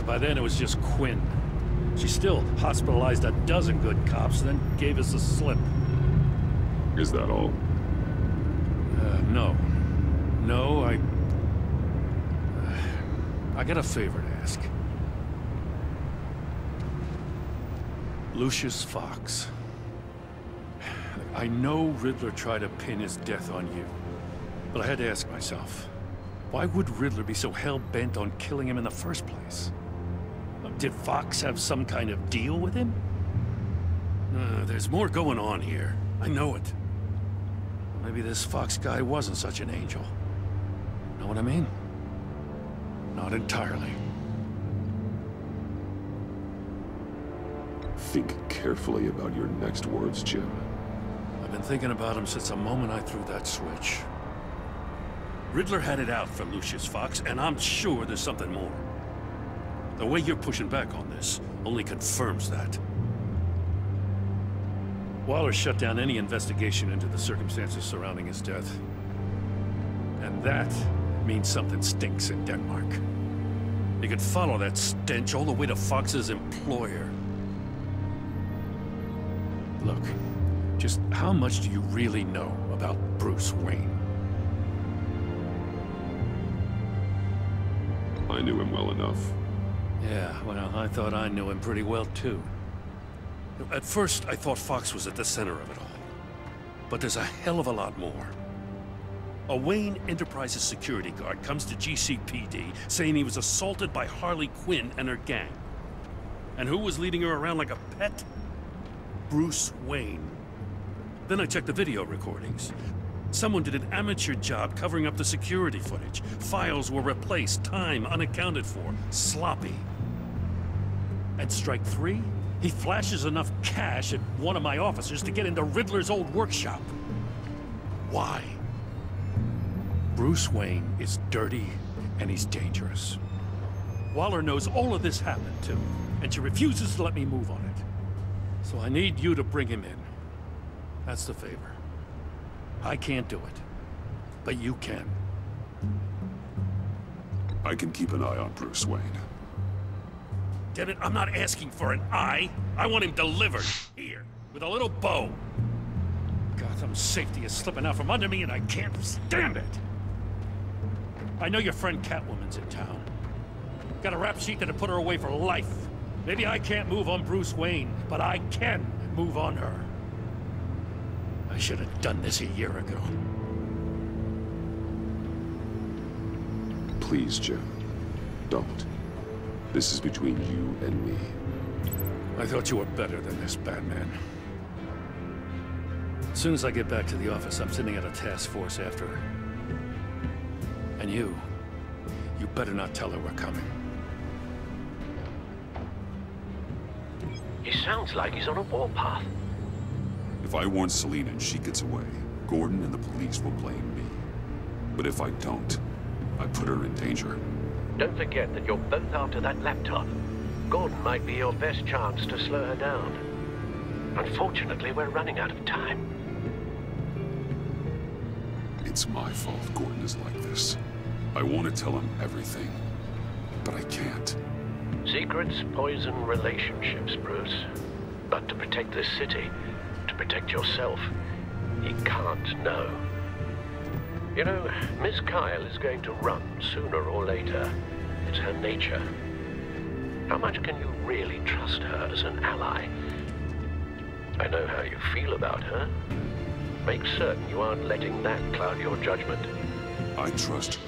By then it was just Quinn. She still hospitalized a dozen good cops, then gave us the slip. Is that all? No. No, I got a favor to ask. Lucius Fox. I know Riddler tried to pin his death on you, but I had to ask myself, why would Riddler be so hell-bent on killing him in the first place? Did Fox have some kind of deal with him? There's more going on here. I know it. Maybe this Fox guy wasn't such an angel. Know what I mean? Not entirely. Think carefully about your next words, Jim. I've been thinking about him since the moment I threw that switch. Riddler had it out for Lucius Fox, and I'm sure there's something more. The way you're pushing back on this only confirms that. Waller shut down any investigation into the circumstances surrounding his death. And that means something stinks in Denmark. You could follow that stench all the way to Fox's employer. Look, just how much do you really know about Bruce Wayne? I knew him well enough. Yeah, well, I thought I knew him pretty well, too. At first, I thought Fox was at the center of it all. But there's a hell of a lot more. A Wayne Enterprises security guard comes to GCPD saying he was assaulted by Harley Quinn and her gang. And who was leading her around like a pet? Bruce Wayne. Then I checked the video recordings. Someone did an amateur job covering up the security footage. Files were replaced, time unaccounted for, sloppy. At strike 3, he flashes enough cash at one of my officers to get into Riddler's old workshop. Why? Bruce Wayne is dirty and he's dangerous. Waller knows all of this happened too, and she refuses to let me move on it. So I need you to bring him in. That's the favor. I can't do it, but you can. I can keep an eye on Bruce Wayne. Damn it, I'm not asking for an eye. I want him delivered, here, with a little bow. Gotham's safety is slipping out from under me and I can't stand it. I know your friend Catwoman's in town. Got a rap sheet that'll put her away for life. Maybe I can't move on Bruce Wayne, but I can move on her. I should have done this a year ago. Please, Jim. Don't. This is between you and me. I thought you were better than this, Batman. As soon as I get back to the office, I'm sending out a task force after her. And you better not tell her we're coming. He sounds like he's on a warpath. If I warn Selina and she gets away, Gordon and the police will blame me. But if I don't, I put her in danger. Don't forget that you're both after that laptop. Gordon might be your best chance to slow her down. Unfortunately, we're running out of time. It's my fault Gordon is like this. I want to tell him everything, but I can't. Secrets poison relationships, Bruce. But to protect this city, to protect yourself, he can't know. You know, Miss Kyle is going to run sooner or later. It's her nature. How much can you really trust her as an ally? I know how you feel about her. Make certain you aren't letting that cloud your judgment. I trust her.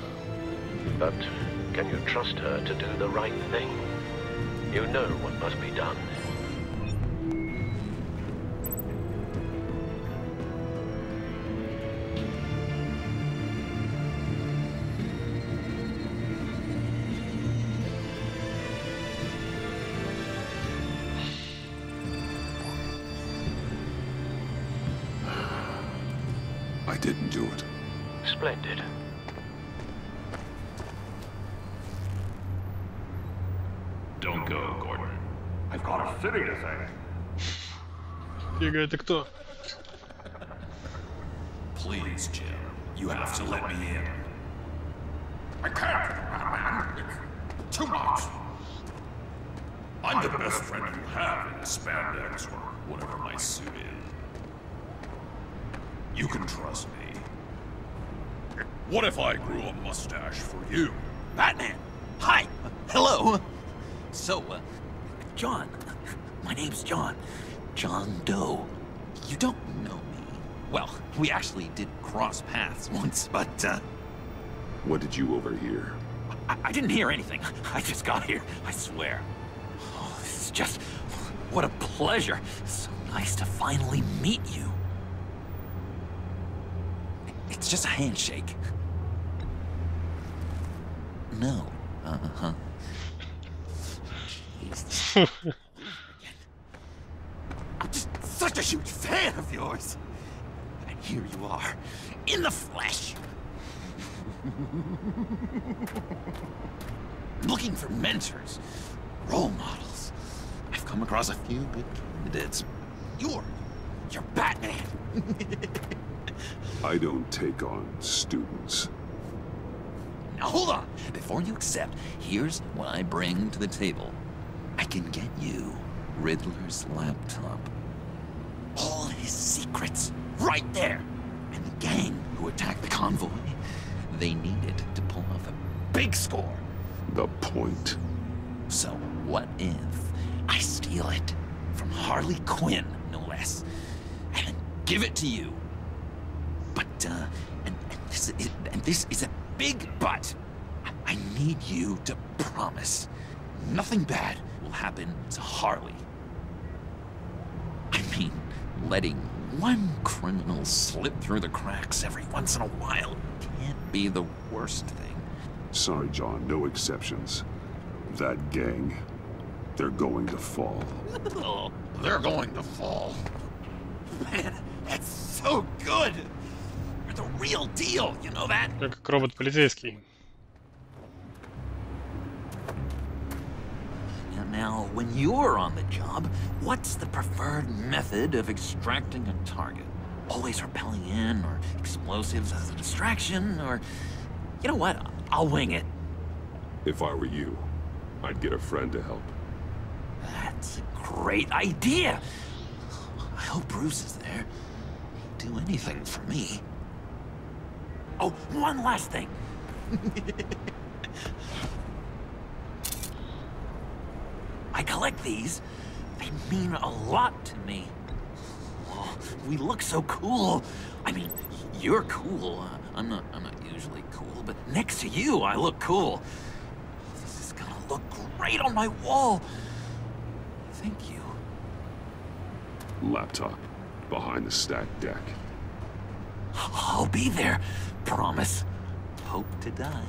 But can you trust her to do the right thing? You know what must be done. I didn't do it. Splendid. Don't go, Gordon. I've got a city to save. Фига, это кто? Please, Jim. You have to let me in. I can't, man. It's too much. I'm the best friend you have in the spandex or whatever my suit is. You can trust me. What if I grew a mustache for you? Batman! Hi! Hello! So, John. My name's John. John Doe. You don't know me. Well, we actually did cross paths once, but, What did you overhear? I didn't hear anything. I just got here, I swear. Oh, this is just... what a pleasure. So nice to finally meet you. It's just a handshake. No. Uh-huh. I'm just such a huge fan of yours. And here you are, in the flesh. Looking for mentors, role models. I've come across a few good candidates. You're Batman. I don't take on students. Now hold on. Before you accept, here's what I bring to the table. I can get you Riddler's laptop. All his secrets, right there. And the gang who attacked the convoy, they needed to pull off a big score. The point. So what if I steal it from Harley Quinn, no less, and then give it to you? But, and this is a big but. I need you to promise nothing bad will happen to Harley. I mean, letting one criminal slip through the cracks every once in a while can't be the worst thing. Sorry, John, no exceptions. That gang, they're going to fall. Oh, they're going to fall. Man, that's so good. You're the real deal, you know that? Как робот-полицейский. Now, when you're on the job, what's the preferred method of extracting a target? Always rappelling in, or explosives as a distraction, or... You know what? I'll wing it. If I were you, I'd get a friend to help. That's a great idea! I hope Bruce is there. He'd do anything for me. Oh, one last thing. I collect these. They mean a lot to me. Oh, we look so cool. I mean, you're cool. I'm not usually cool, but next to you, I look cool. This is gonna look great on my wall. Thank you. Laptop, behind the stacked deck. I'll be there. Promise. Hope to die.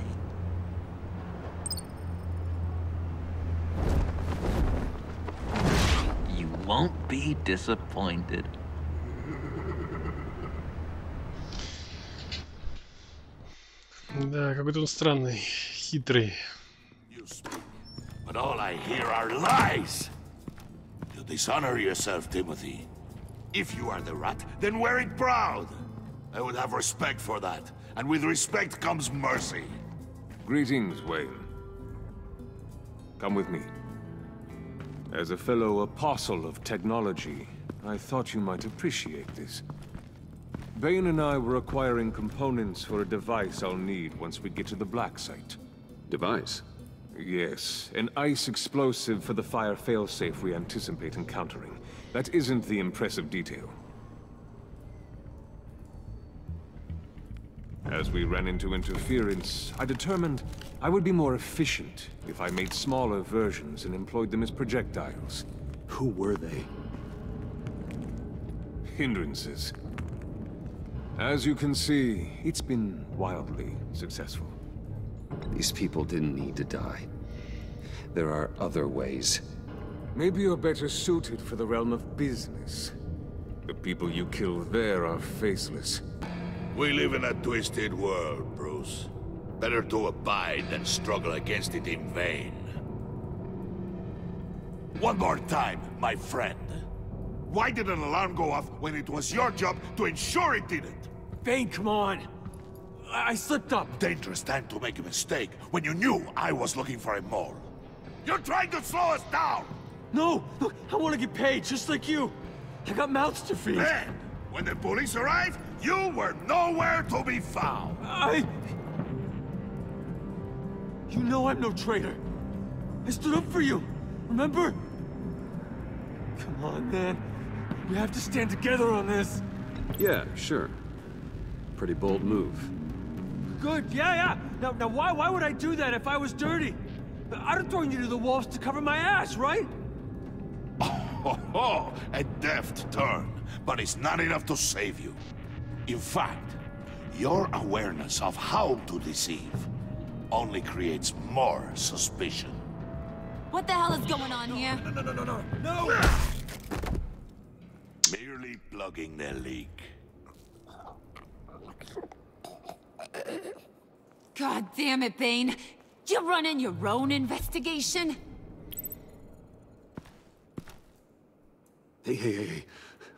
You won't be disappointed. Да, какой-то он странный, хитрый. You speak, but but all I hear are lies. You dishonor yourself, Timothy. If you are the rat, then wear it proud. I would have respect for that, and with respect comes mercy. Greetings, Wayne. Come with me. As a fellow apostle of technology, I thought you might appreciate this. Bane and I were acquiring components for a device I'll need once we get to the Black Site. Device? Yes, an ice explosive for the fire failsafe we anticipate encountering. That isn't the impressive detail. As we ran into interference, I determined I would be more efficient if I made smaller versions and employed them as projectiles. Who were they? Hindrances. As you can see, it's been wildly successful. These people didn't need to die. There are other ways. Maybe you're better suited for the realm of business. The people you kill there are faceless. We live in a twisted world, Bruce. Better to abide than struggle against it in vain. One more time, my friend. Why did an alarm go off when it was your job to ensure it didn't? Bane, come on! I slipped up! Dangerous time to make a mistake when you knew I was looking for a mole. You're trying to slow us down! No! Look, I want to get paid, just like you! I got mouths to feed! Then, when the police arrived, you were nowhere to be found! You know I'm no traitor! I stood up for you, remember? Come on, man. We have to stand together on this. Yeah, sure. Pretty bold move. Good, yeah. Now why would I do that if I was dirty? I'd have thrown you to the wolves to cover my ass, right? Oh, a deft turn, but it's not enough to save you. In fact, your awareness of how to deceive only creates more suspicion. What the hell is going on here? No! Merely plugging the leak. God damn it, Bane. You're running your own investigation? Hey.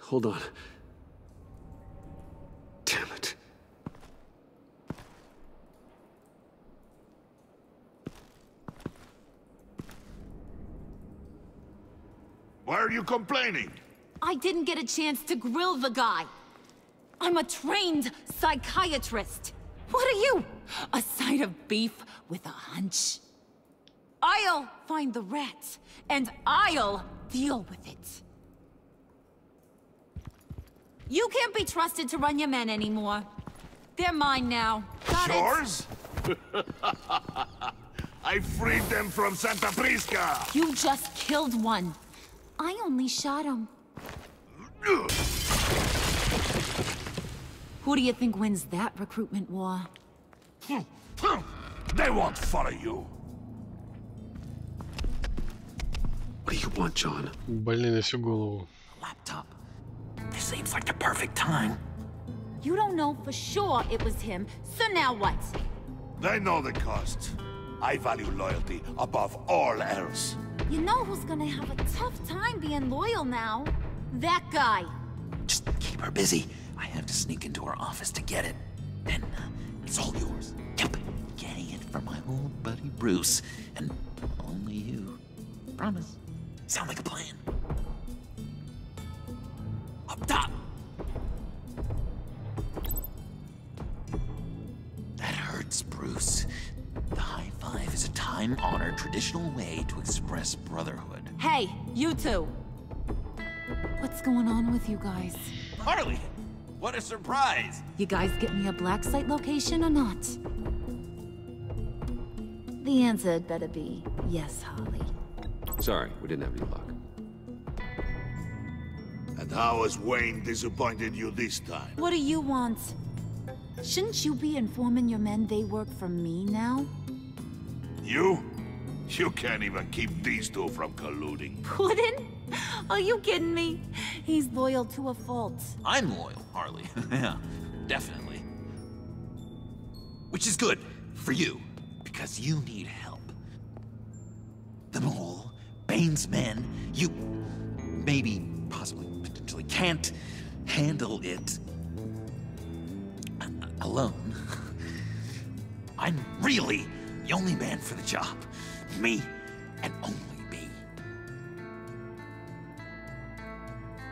Hold on. Damn it. Why are you complaining? I didn't get a chance to grill the guy. I'm a trained psychiatrist. What are you? A side of beef with a hunch? I'll find the rat, and I'll deal with it. You can't be trusted to run your men anymore. They're mine now. Got Yours? I freed them from Santa Prisca! You just killed one. I only shot him. Who do you think wins that recruitment war? They won't follow you. What do you want, John? Больный на всю голову. Laptop. This seems like the perfect time. You don't know for sure it was him, so now what? They know the cost. I value loyalty above all else. You know who's gonna have a tough time being loyal now? That guy. Just keep her busy. I have to sneak into her office to get it. Then it's all yours. Yep, getting it from my old buddy Bruce, and only you. Promise. Sound like a plan. Up top. That hurts, Bruce. The high five is a time-honored traditional way to express brotherhood. Hey, you two. What's going on with you guys? Harley! What a surprise! You guys get me a black site location or not? The answer had better be yes, Harley. Sorry, we didn't have any luck. And how has Wayne disappointed you this time? What do you want? Shouldn't you be informing your men they work for me now? You? You can't even keep these two from colluding. Puddin'? Are you kidding me? He's loyal to a fault. I'm loyal, Harley. Yeah, definitely. Which is good for you, because you need help. The Bane's men, you maybe, possibly, potentially can't handle it alone. I'm really the only man for the job. Me and only me.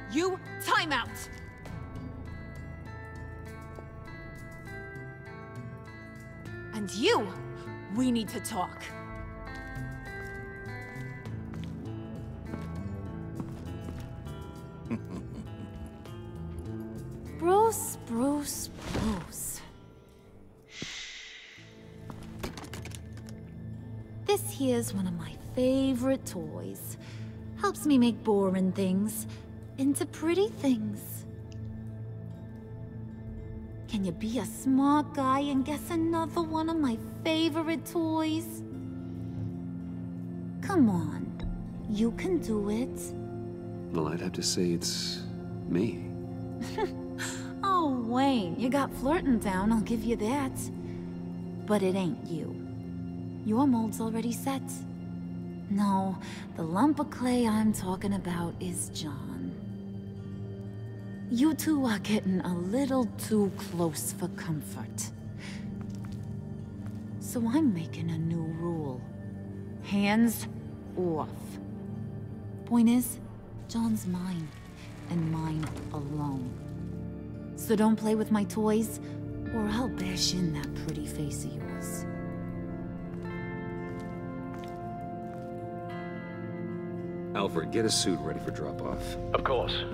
You, time out! And you, we need to talk. Bruce. This here's one of my favorite toys. Helps me make boring things into pretty things. Can you be a smart guy and guess another one of my favorite toys? Come on, you can do it. Well, I'd have to say it's me. Oh, Wayne, you got flirting down, I'll give you that. But it ain't you. Your mold's already set. No, the lump of clay I'm talking about is John. You two are getting a little too close for comfort. So I'm making a new rule. Hands off. Point is, John's mine, and mine alone. So don't play with my toys, or I'll bash in that pretty face of yours. Alfred, get a suit ready for drop-off. Of course.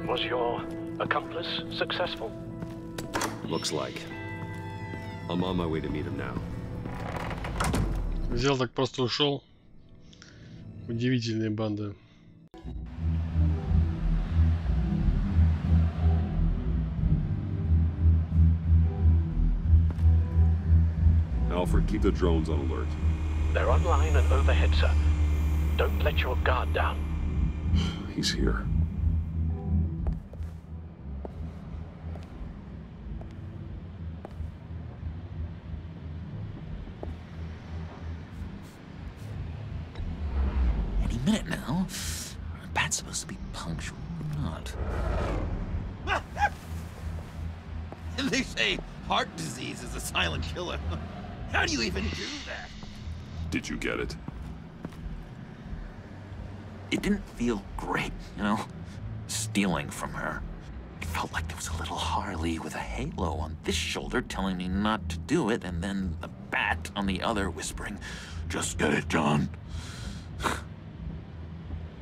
Was your accomplice successful? Looks like. I'm on my way to meet him now. Взял так просто ушел. Удивительная банда. Alfred, keep the drones on alert. They're online and overhead, sir. Don't let your guard down. He's here. Any minute now. Bat's supposed to be punctual or not. They say heart disease is a silent killer. How do you even do that? Did you get it? It didn't feel great, you know? Stealing from her. It felt like there was a little Harley with a halo on this shoulder telling me not to do it, and then a bat on the other whispering, "Just get it, John."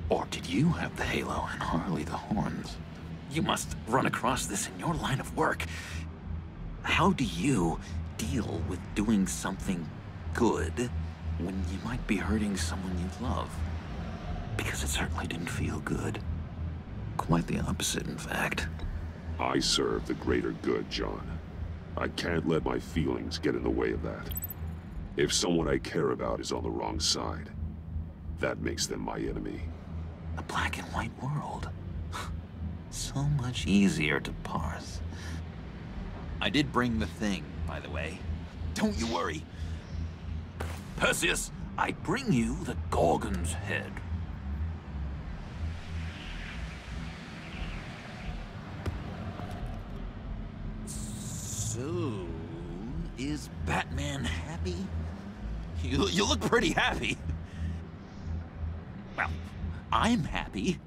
Or did you have the halo and Harley the horns? You must run across this in your line of work. How do you deal with doing something good when you might be hurting someone you love? Because it certainly didn't feel good. Quite the opposite, in fact. I serve the greater good, John. I can't let my feelings get in the way of that. If someone I care about is on the wrong side, that makes them my enemy. A black and white world. So much easier to parse. I did bring the thing, by the way. Don't you worry. Perseus, I bring you the Gorgon's head. So, is Batman happy? You look pretty happy. Well, I'm happy.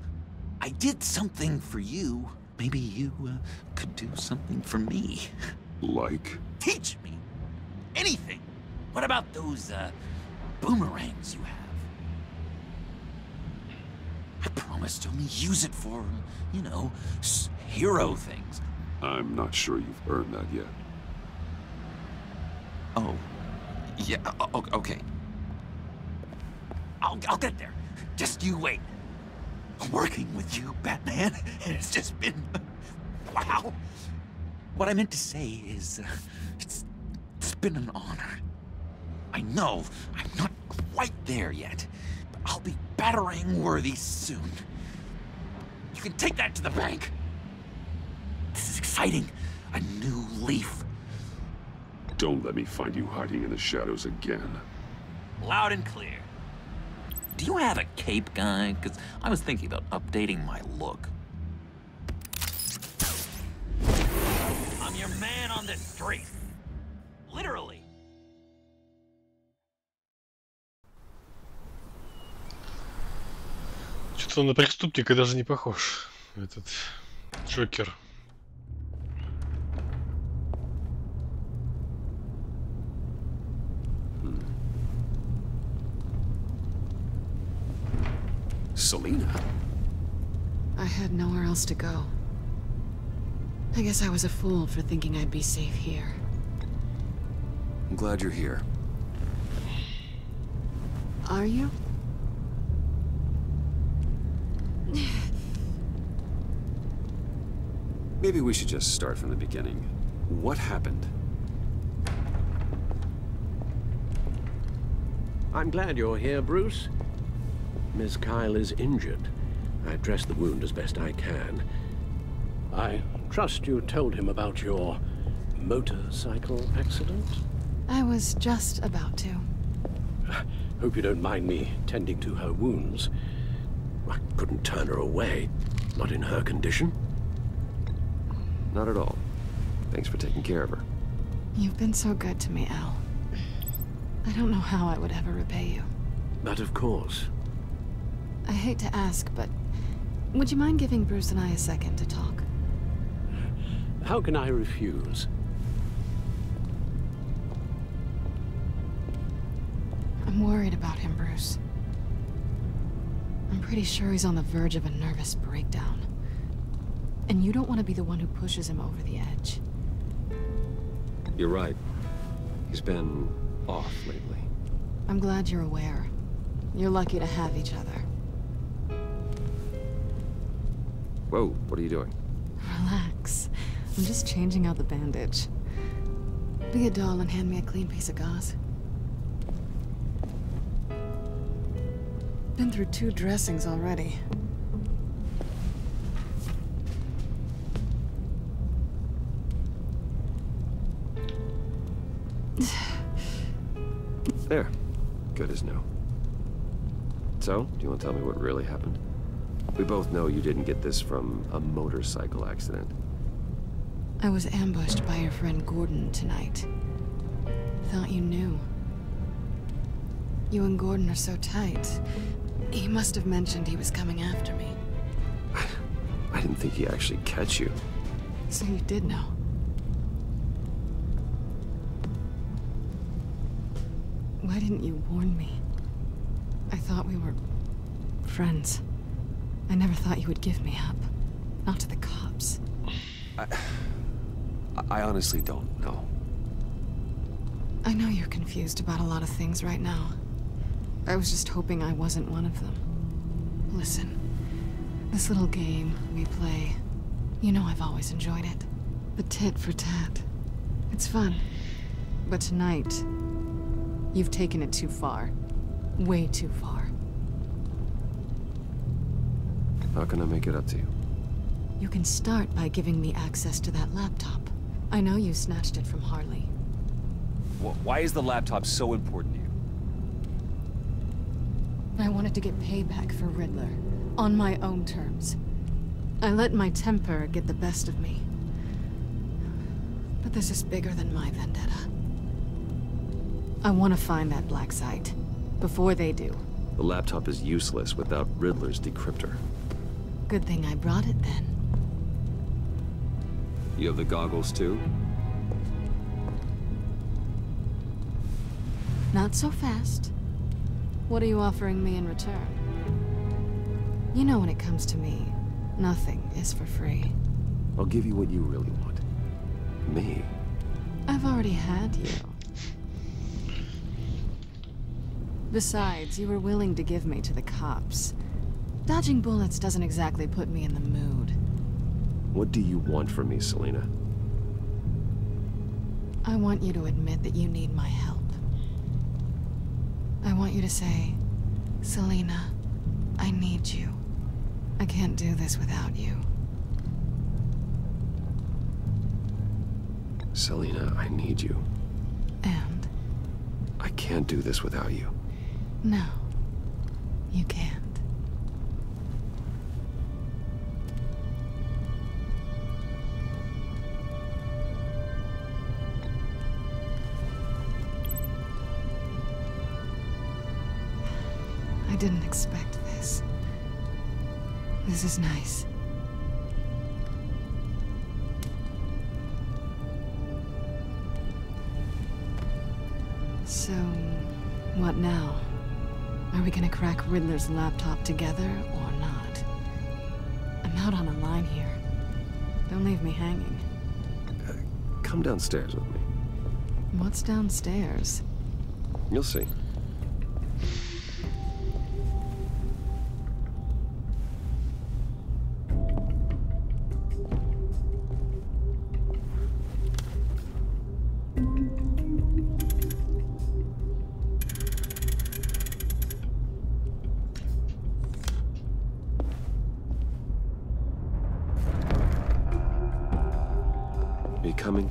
I did something for you. Maybe you could do something for me. Like? Teach me. Anything. What about those boomerangs you have? I promise to only use it for, you know, hero things. I'm not sure you've earned that yet. Oh. Yeah, okay. I'll get there. Just you wait. Working with you, Batman, it's just been... wow. What I meant to say is, it's been an honor. I know I'm not quite there yet, but I'll be battering worthy soon. You can take that to the bank. This is exciting. A new leaf. Don't let me find you hiding in the shadows again. Loud and clear. Do you have a cape, guy? Because I was thinking about updating my look. I'm your man on the street. Literally. Что-то он на преступника даже не похож, этот Джокер. Selina? I had nowhere else to go. I guess I was a fool for thinking I'd be safe here. I'm glad you're here. Are you? Maybe we should just start from the beginning. What happened? I'm glad you're here, Bruce. Miss Kyle is injured. I've dressed the wound as best I can. I trust you told him about your motorcycle accident? I was just about to. Hope you don't mind me tending to her wounds. I couldn't turn her away, not in her condition. Not at all. Thanks for taking care of her. You've been so good to me, Al. I don't know how I would ever repay you. But of course. I hate to ask, but would you mind giving Bruce and I a second to talk? How can I refuse? I'm worried about him, Bruce. I'm pretty sure he's on the verge of a nervous breakdown. And you don't want to be the one who pushes him over the edge. You're right. He's been off lately. I'm glad you're aware. You're lucky to have each other. Whoa, what are you doing? Relax. I'm just changing out the bandage. Be a doll and hand me a clean piece of gauze. Been through 2 dressings already. There. Good as new. So, do you want to tell me what really happened? We both know you didn't get this from a motorcycle accident. I was ambushed by your friend Gordon tonight. Thought you knew. You and Gordon are so tight. He must have mentioned he was coming after me. I didn't think he'd actually catch you. So you did know. Why didn't you warn me? I thought we were friends. I never thought you would give me up. Not to the cops. I honestly don't know. I know you're confused about a lot of things right now. I was just hoping I wasn't one of them. Listen, this little game we play, you know I've always enjoyed it. The tit for tat. It's fun. But tonight, you've taken it too far. Way too far. How can I make it up to you? You can start by giving me access to that laptop. I know you snatched it from Harley. Why is the laptop so important to you? I wanted to get payback for Riddler, on my own terms. I let my temper get the best of me. But this is bigger than my vendetta. I want to find that black site, before they do. The laptop is useless without Riddler's decryptor. Good thing I brought it then. You have the goggles too? Not so fast. What are you offering me in return? You know when it comes to me, nothing is for free. I'll give you what you really want. Me. I've already had you. Besides, you were willing to give me to the cops. Dodging bullets doesn't exactly put me in the mood. What do you want from me, Selina? I want you to admit that you need my help. I want you to say, Selina, I need you. I can't do this without you. Selina, I need you. And? I can't do this without you. No. didn't expect this. This is nice. So, what now? Are we gonna crack Riddler's laptop together or not? I'm out on a line here. Don't leave me hanging. Come downstairs with me. What's downstairs? You'll see. You coming?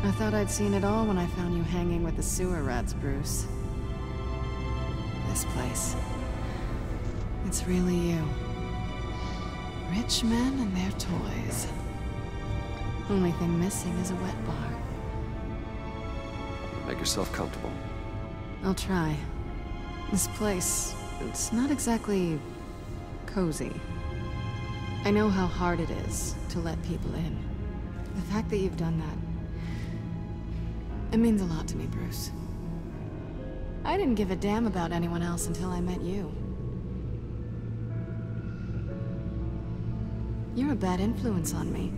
I thought I'd seen it all when I found you hanging with the sewer rats, Bruce. This place. It's really you. Rich men and their toys. Only thing missing is a wet bar. Make yourself comfortable. I'll try. This place, it's not exactly cozy. I know how hard it is to let people in. The fact that you've done that, it means a lot to me, Bruce. I didn't give a damn about anyone else until I met you. You're a bad influence on me.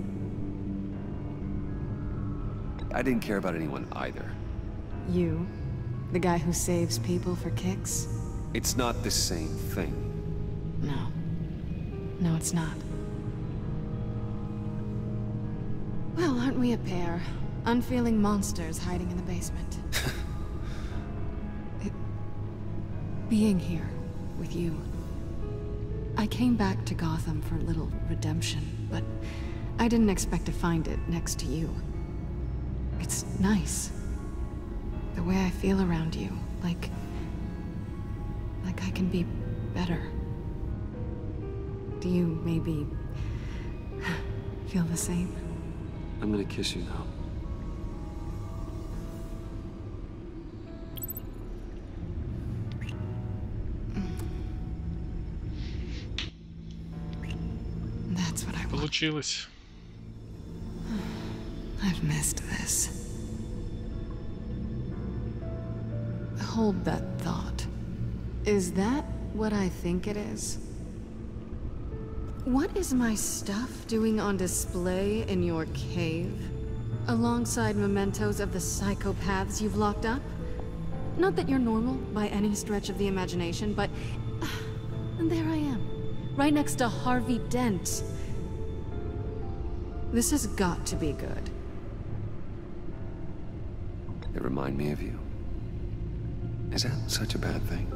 I didn't care about anyone either. You? The guy who saves people for kicks? It's not the same thing. No. No, it's not. Well, aren't we a pair? Unfeeling monsters hiding in the basement. Being here with you. I came back to Gotham for a little redemption, but I didn't expect to find it next to you. It's nice. The way I feel around you, like I can be better. Do you maybe feel the same? I'm gonna kiss you now. That's what I want. Получилось. I've missed this. Hold that thought. Is that what I think it is? What is my stuff doing on display in your cave? Alongside mementos of the psychopaths you've locked up? Not that you're normal by any stretch of the imagination, but... and there I am, right next to Harvey Dent. This has got to be good. They remind me of you. Is that such a bad thing?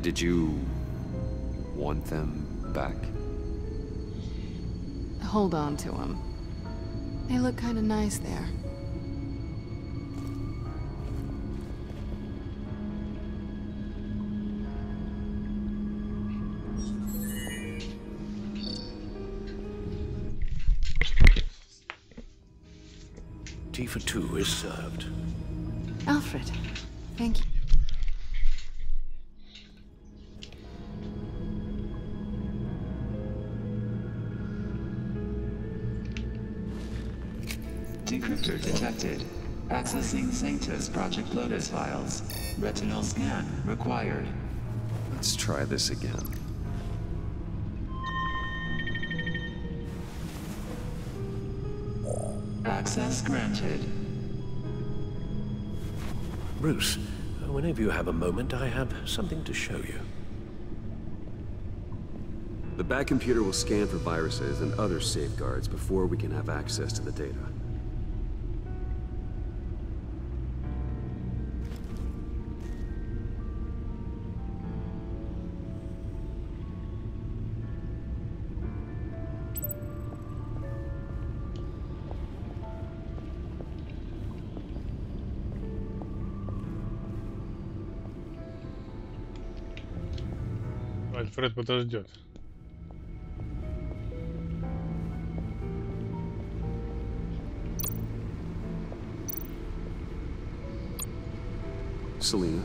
Did you want them back? Hold on to them. They look kind of nice there. Tea for two is served. Alfred, thank you. Decryptor detected. Accessing Sanctus Project Lotus files. Retinal scan required. Let's try this again. Access granted. Bruce, whenever you have a moment, I have something to show you. The back computer will scan for viruses and other safeguards before we can have access to the data. Альфред подождет. Selena.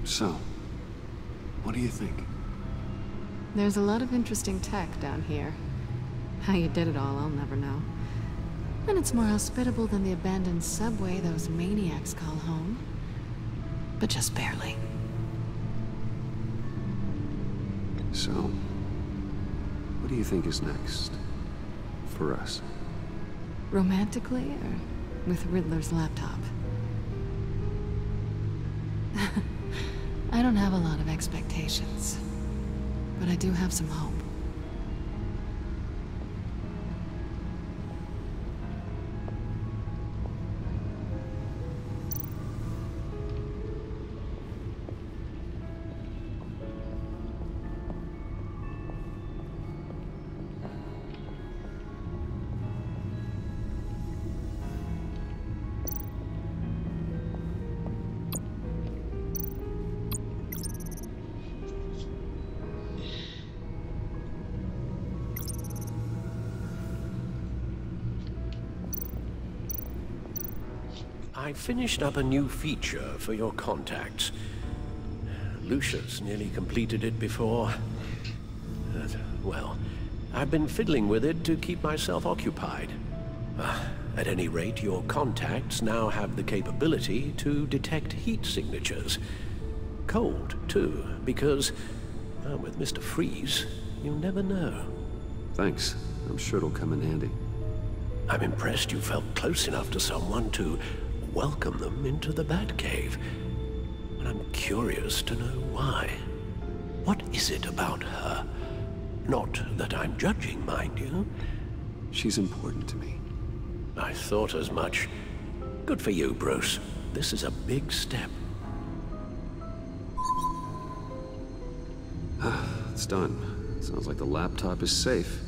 So, what do you think? There's a lot of interesting tech down here. How you did it all, I'll never know. And it's more hospitable than the abandoned subway those maniacs call home. But just barely. So, what do you think is next? For us? Romantically, or with Riddler's laptop? I don't have a lot of expectations, but I do have some hope. I finished up a new feature for your contacts. Lucia's nearly completed it before. Well, I've been fiddling with it to keep myself occupied. At any rate, your contacts now have the capability to detect heat signatures. Cold, too, because, with Mr. Freeze, you never know. Thanks. I'm sure it'll come in handy. I'm impressed you felt close enough to someone to welcome them into the Batcave. But I'm curious to know why. What is it about her? Not that I'm judging, mind you. She's important to me. I thought as much. Good for you, Bruce. This is a big step. It's done. Sounds like the laptop is safe.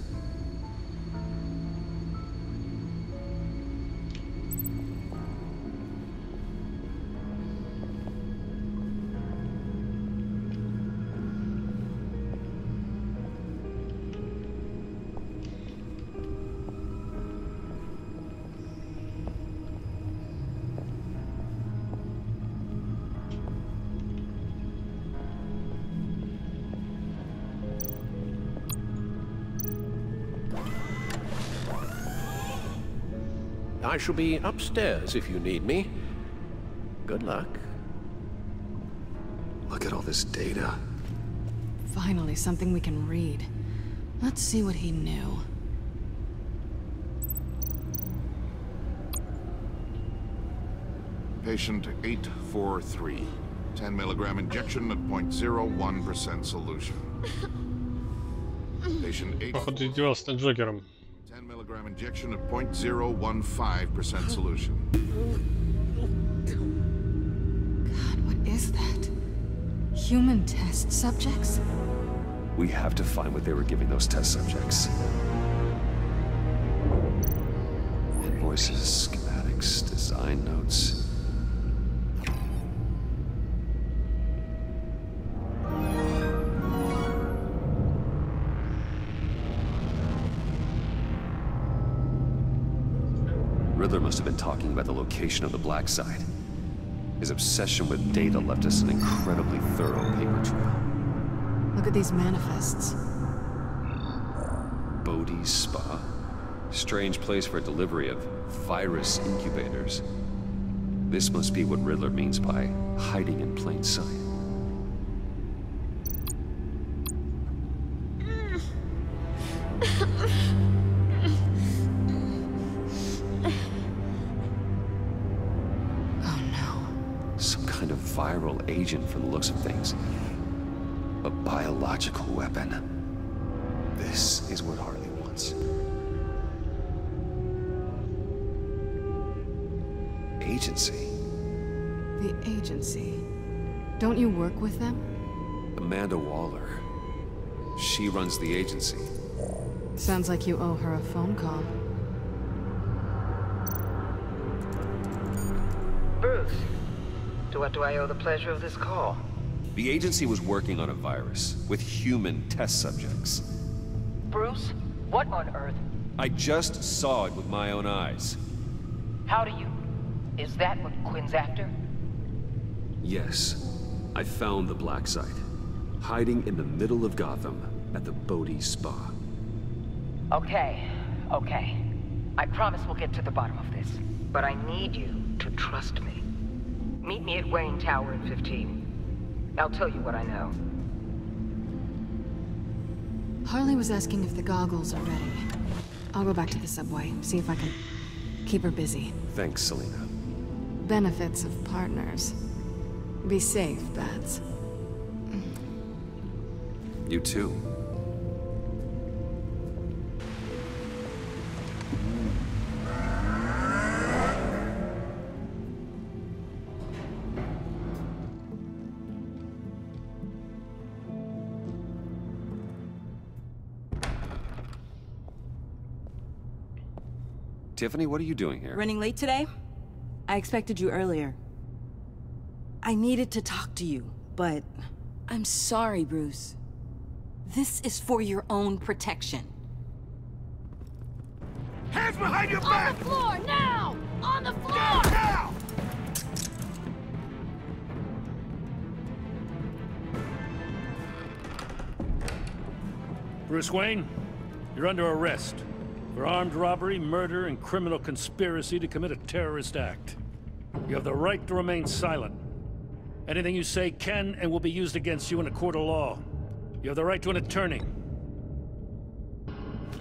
I shall be upstairs if you need me. Good luck. Look at all this data. Finally, something we can read. Let's see what he knew. Patient 843. 10 milligram injection at 0.01% solution. Patient 8. Походу издевался над Джокером. 10 milligram injection at 0.015% solution. God, what is that? Human test subjects? We have to find what they were giving those test subjects. Invoices, schematics, design notes. Riddler must have been talking about the location of the black site. His obsession with data left us an incredibly thorough paper trail. Look at these manifests. Bodhi's Spa? Strange place for delivery of virus incubators. This must be what Riddler means by hiding in plain sight. viral agent from the looks of things. A biological weapon. This is what Harley wants. Agency. The agency. Don't you work with them? Amanda Waller. She runs the agency. Sounds like you owe her a phone call. Bruce, to what do I owe the pleasure of this call? The agency was working on a virus with human test subjects. Bruce, what on earth? I just saw it with my own eyes. How do you... Is that what Quinn's after? Yes. I found the black site. Hiding in the middle of Gotham at the Bodhi Spa. Okay. I promise we'll get to the bottom of this. But I need you to trust me. Meet me at Wayne Tower in 15. I'll tell you what I know. Harley was asking if the goggles are ready. I'll go back to the subway, see if I can keep her busy. Thanks, Selena. Benefits of partners. Be safe, Bats. You too. Tiffany, what are you doing here? Running late today? I expected you earlier. I needed to talk to you, but I'm sorry, Bruce. This is for your own protection. Hands behind your back! On the floor, now! On the floor! Now! Bruce Wayne, you're under arrest for armed robbery, murder, and criminal conspiracy to commit a terrorist act. You have the right to remain silent. Anything you say can and will be used against you in a court of law. You have the right to an attorney.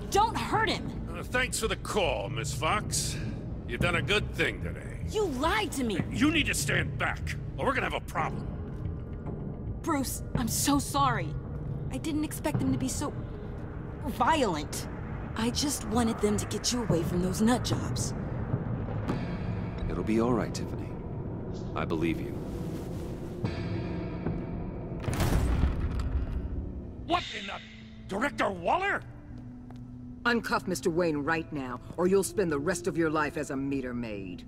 Don't hurt him! Thanks for the call, Miss Fox. You've done a good thing today. You lied to me! You need to stand back, or we're gonna have a problem. Bruce, I'm so sorry. I didn't expect them to be so... violent. I just wanted them to get you away from those nut jobs. It'll be all right, Tiffany. I believe you. What in the... Director Waller? Uncuff Mr. Wayne right now, or you'll spend the rest of your life as a meter maid.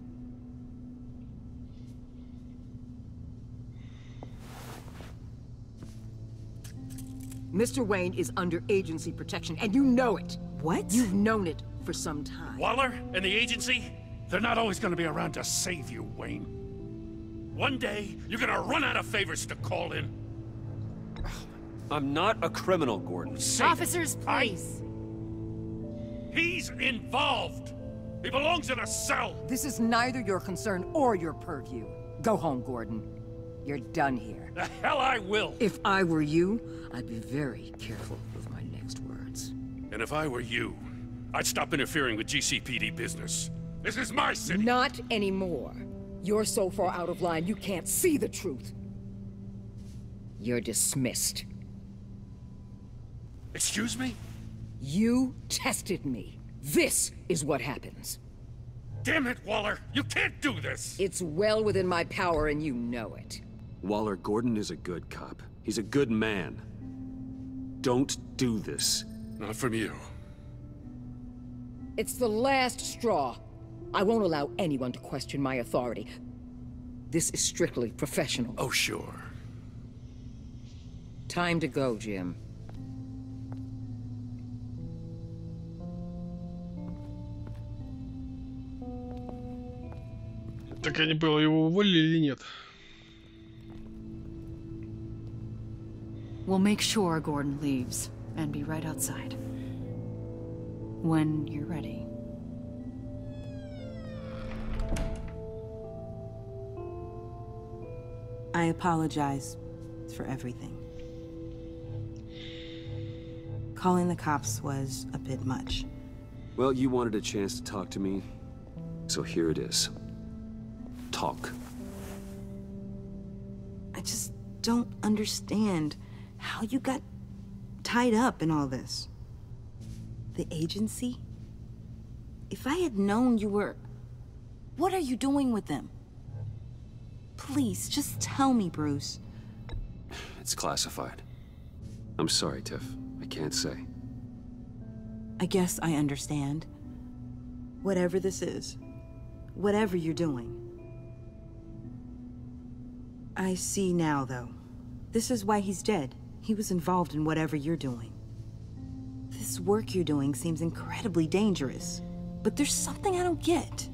Mr. Wayne is under agency protection, and you know it. What? You've known it for some time. Waller and the agency? They're not always gonna be around to save you, Wayne. One day, you're gonna run out of favors to call in. I'm not a criminal, Gordon. Officers, please. He's involved. He belongs in a cell. This is neither your concern or your purview. Go home, Gordon. You're done here. The hell I will. If I were you, I'd be very careful with my next words. And if I were you, I'd stop interfering with GCPD business. This is my city. Not anymore. You're so far out of line, you can't see the truth. You're dismissed. Excuse me? You tested me. This is what happens. Damn it, Waller! You can't do this! It's well within my power and you know it. Waller, Gordon is a good cop. He's a good man. Don't do this. Not from you. It's the last straw. I won't allow anyone to question my authority. This is strictly professional. Oh, sure. Time to go, Jim. Так они было его уволили или нет? We'll make sure Gordon leaves and be right outside. When you're ready. I apologize for everything. Calling the cops was a bit much. Well, you wanted a chance to talk to me, so here it is. Talk. I just don't understand how you got tied up in all this. The agency? If I had known you were... What are you doing with them? Please, just tell me, Bruce. It's classified. I'm sorry, Tiff. I can't say. I guess I understand. Whatever this is, whatever you're doing. I see now, though. This is why he's dead. He was involved in whatever you're doing. This work you're doing seems incredibly dangerous. But there's something I don't get.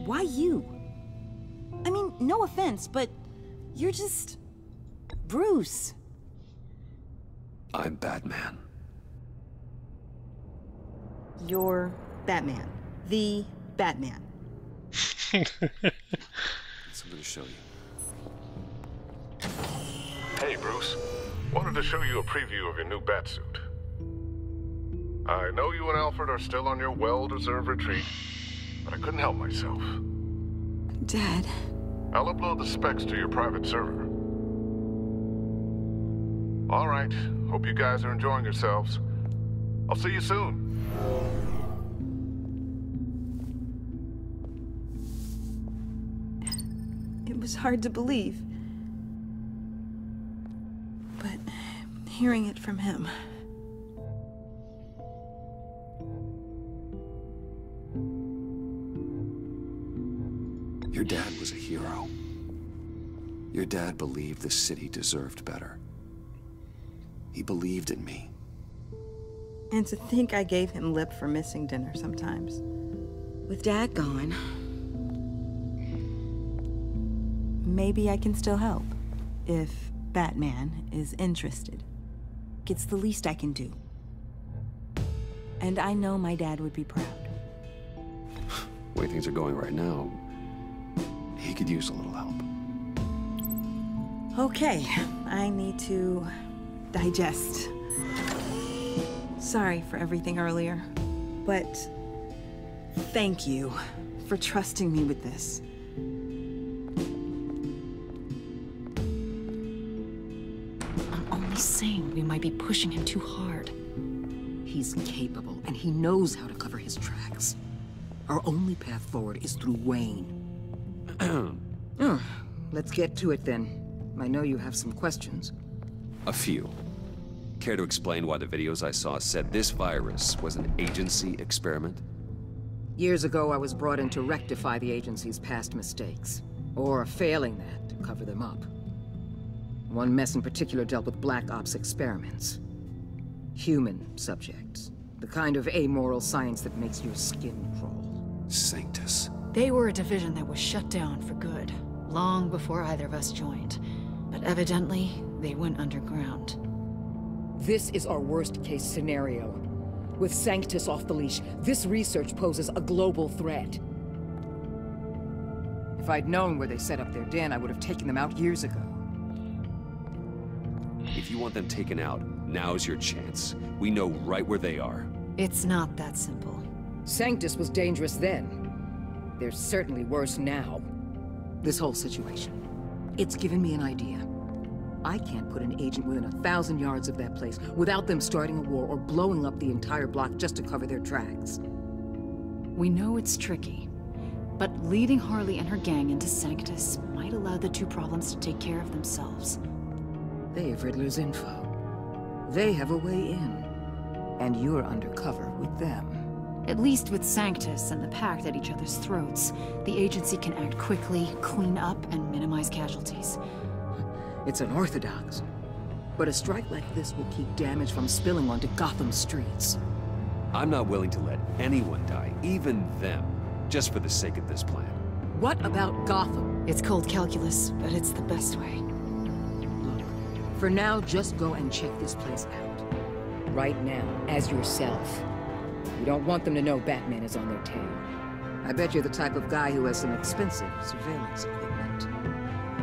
Why you? I mean, no offense, but you're just... Bruce. I'm Batman. You're Batman. The Batman. Something to show you. Hey, Bruce. Wanted to show you a preview of your new batsuit. I know you and Alfred are still on your well-deserved retreat, but I couldn't help myself. Dad. I'll upload the specs to your private server. All right. Hope you guys are enjoying yourselves. I'll see you soon. It was hard to believe. But hearing it from him... Your dad was a hero. Your dad believed the city deserved better. He believed in me. And to think I gave him lip for missing dinner sometimes. With Dad gone... Maybe I can still help. If Batman is interested. It's the least I can do. And I know my dad would be proud. The way things are going right now, he could use a little help. Okay, I need to digest. Sorry for everything earlier, but thank you for trusting me with this. I'm only saying we might be pushing him too hard. He's capable, and he knows how to cover his tracks. Our only path forward is through Wayne. Let's get to it then. I know you have some questions. A few. Care to explain why the videos I saw said this virus was an agency experiment? Years ago, I was brought in to rectify the agency's past mistakes. Or failing that, to cover them up. One mess in particular dealt with Black Ops experiments. Human subjects. The kind of amoral science that makes your skin crawl. Sanctus. They were a division that was shut down for good, long before either of us joined. But evidently, they went underground. This is our worst-case scenario. With Sanctus off the leash, this research poses a global threat. If I'd known where they set up their den, I would have taken them out years ago. If you want them taken out, now's your chance. We know right where they are. It's not that simple. Sanctus was dangerous then. They're certainly worse now. This whole situation, it's given me an idea. I can't put an agent within 1,000 yards of that place without them starting a war or blowing up the entire block just to cover their tracks. We know it's tricky, but leading Harley and her gang into Sanctus might allow the two problems to take care of themselves. They have Riddler's info. They have a way in. And you're undercover with them. At least with Sanctus and the Pact at each other's throats, the agency can act quickly, clean up, and minimize casualties. It's unorthodox. But a strike like this will keep damage from spilling onto Gotham's streets. I'm not willing to let anyone die, even them, just for the sake of this plan. What about Gotham? It's cold calculus, but it's the best way. Look, for now, just go and check this place out. Right now, as yourself. You don't want them to know Batman is on their tail. I bet you're the type of guy who has some expensive surveillance equipment.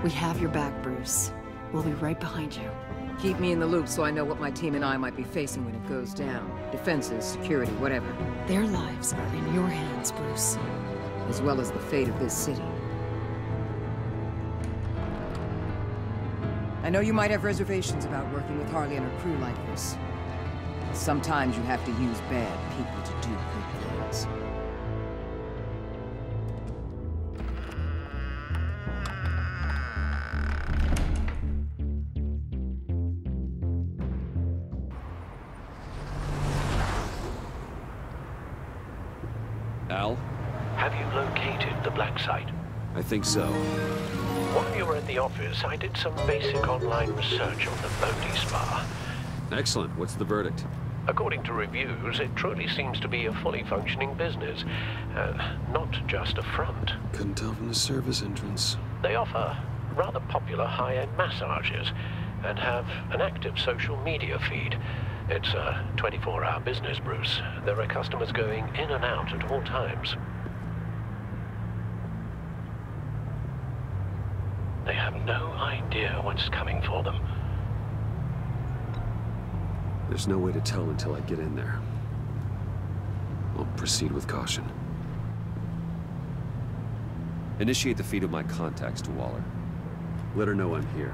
We have your back, Bruce. We'll be right behind you. Keep me in the loop so I know what my team and I might be facing when it goes down. Defenses, security, whatever. Their lives are in your hands, Bruce. As well as the fate of this city. I know you might have reservations about working with Harley and her crew like this. Sometimes you have to use bad people to do good things. Al? Have you located the black site? I think so. While you were at the office, I did some basic online research on the Bodhi Spa. Excellent. What's the verdict? According to reviews, it truly seems to be a fully functioning business, not just a front. Couldn't tell from the service entrance. They offer rather popular high-end massages and have an active social media feed. It's a 24-hour business, Bruce. There are customers going in and out at all times. They have no idea what's coming for them. There's no way to tell until I get in there. I'll proceed with caution. Initiate the feed of my contacts to Waller. Let her know I'm here.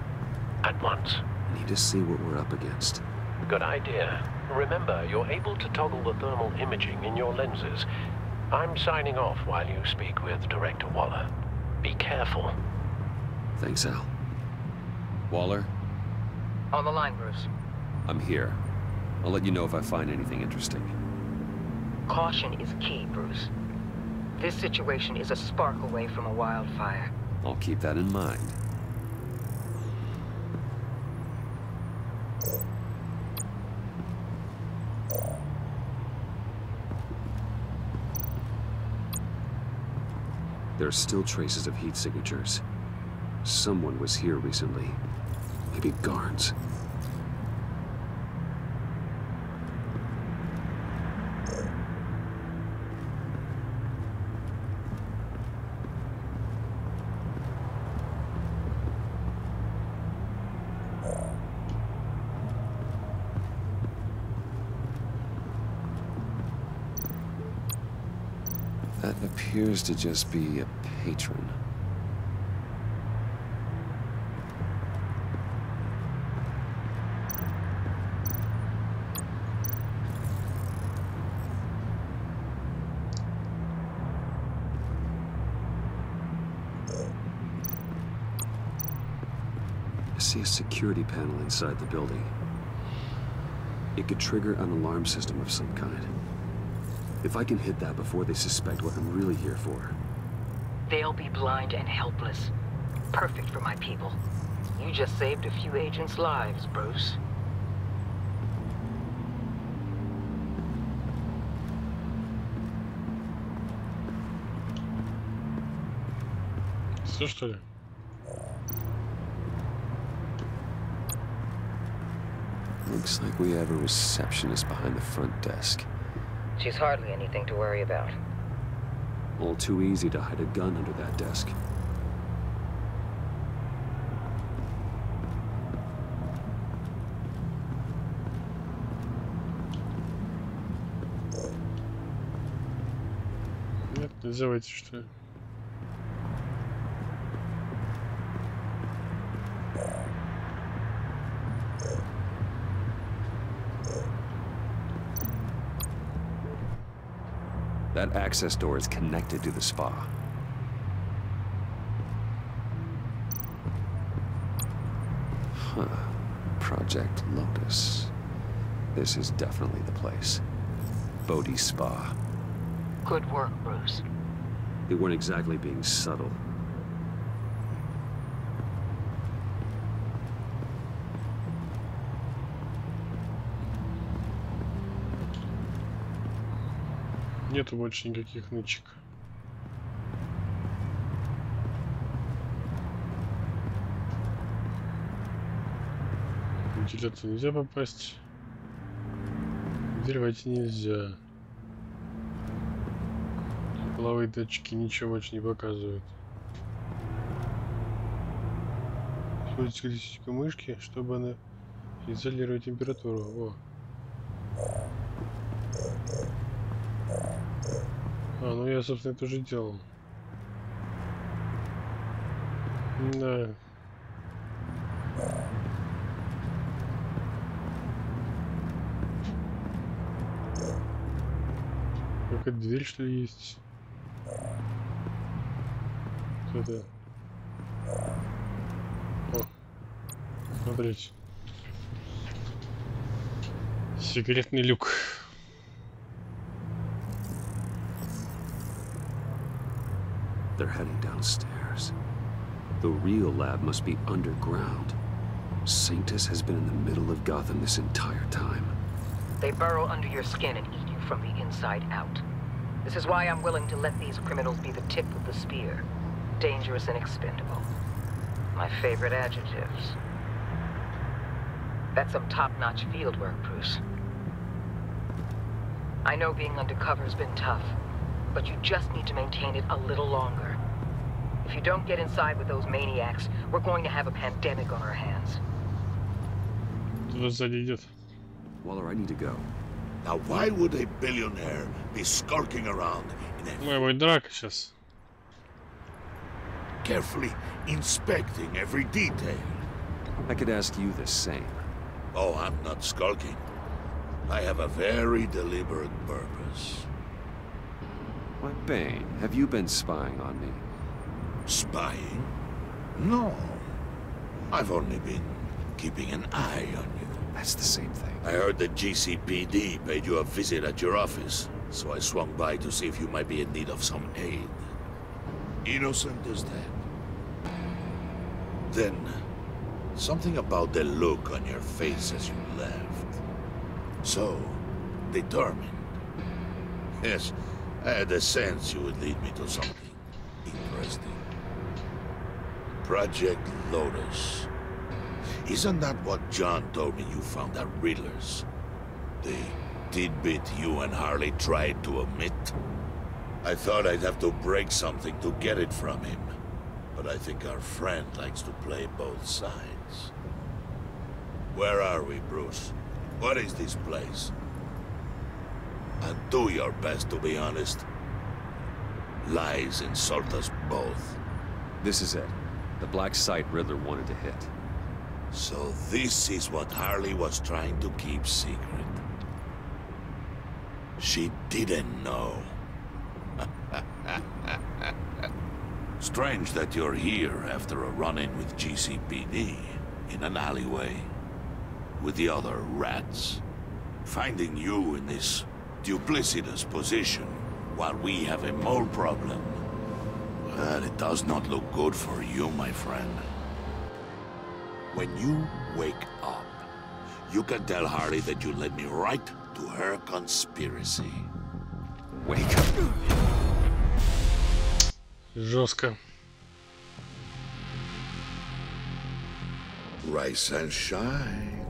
At once. I need to see what we're up against. Good idea. Remember, you're able to toggle the thermal imaging in your lenses. I'm signing off while you speak with Director Waller. Be careful. Thanks, Al. Waller? On the line, Bruce. I'm here. I'll let you know if I find anything interesting. Caution is key, Bruce. This situation is a spark away from a wildfire. I'll keep that in mind. There are still traces of heat signatures. Someone was here recently. Maybe guards. That appears to just be a patron. I see a security panel inside the building. It could trigger an alarm system of some kind. If I can hit that before they suspect what I'm really here for. They'll be blind and helpless. Perfect for my people. You just saved a few agents' lives, Bruce. Все, что ли? Looks like we have a receptionist behind the front desk. She's hardly anything to worry about. All too easy to hide a gun under that desk. Нет, нельзя войти, что ли? That access door is connected to the spa. Huh. Project Lotus. This is definitely the place. Bodhi Spa. Good work, Bruce. They weren't exactly being subtle. Нету больше никаких нычек. Вентиляцию нельзя попасть. В дверь войти нельзя. Половые датчики ничего больше не показывают. Используйте колесико мышки, чтобы она изолировать температуру. О. А, ну я, собственно, это уже делал. Да. Какая-то дверь, что ли, есть? Что это? О, смотрите. Секретный люк. They're heading downstairs. The real lab must be underground. Sanctus has been in the middle of Gotham this entire time. They burrow under your skin and eat you from the inside out. This is why I'm willing to let these criminals be the tip of the spear. Dangerous and expendable. My favorite adjectives. That's some top-notch field work, Bruce. I know being undercover's been tough, but you just need to maintain it a little longer. If you don't get inside with those maniacs, we're going to have a pandemic on our hands. Waller, I need to go. Now, why would a billionaire be skulking around in a dрака сейчас. Carefully inspecting every detail? I could ask you the same. Oh, I'm not skulking. I have a very deliberate purpose. Why, Bane, have you been spying on me? Spying? No. I've only been keeping an eye on you. That's the same thing. I heard that GCPD paid you a visit at your office, so I swung by to see if you might be in need of some aid. Innocent as that. Then, something about the look on your face as you left. So, determined. Yes, I had a sense you would lead me to something interesting. Project Lotus. Isn't that what John told me you found at Riddler's? The tidbit you and Harley tried to omit? I thought I'd have to break something to get it from him. But I think our friend likes to play both sides. Where are we, Bruce? What is this place? And do your best to be honest. Lies insult us both. This is it. The black site Riddler wanted to hit. So this is what Harley was trying to keep secret. She didn't know. Strange that you're here after a run-in with GCPD, in an alleyway, with the other rats. Finding you in this duplicitous position, while we have a mole problem. Well, it does not look good for you, my friend. When you wake up, you can tell Harley that you led me right to her conspiracy. Wake up. Жестко. Rise and shine.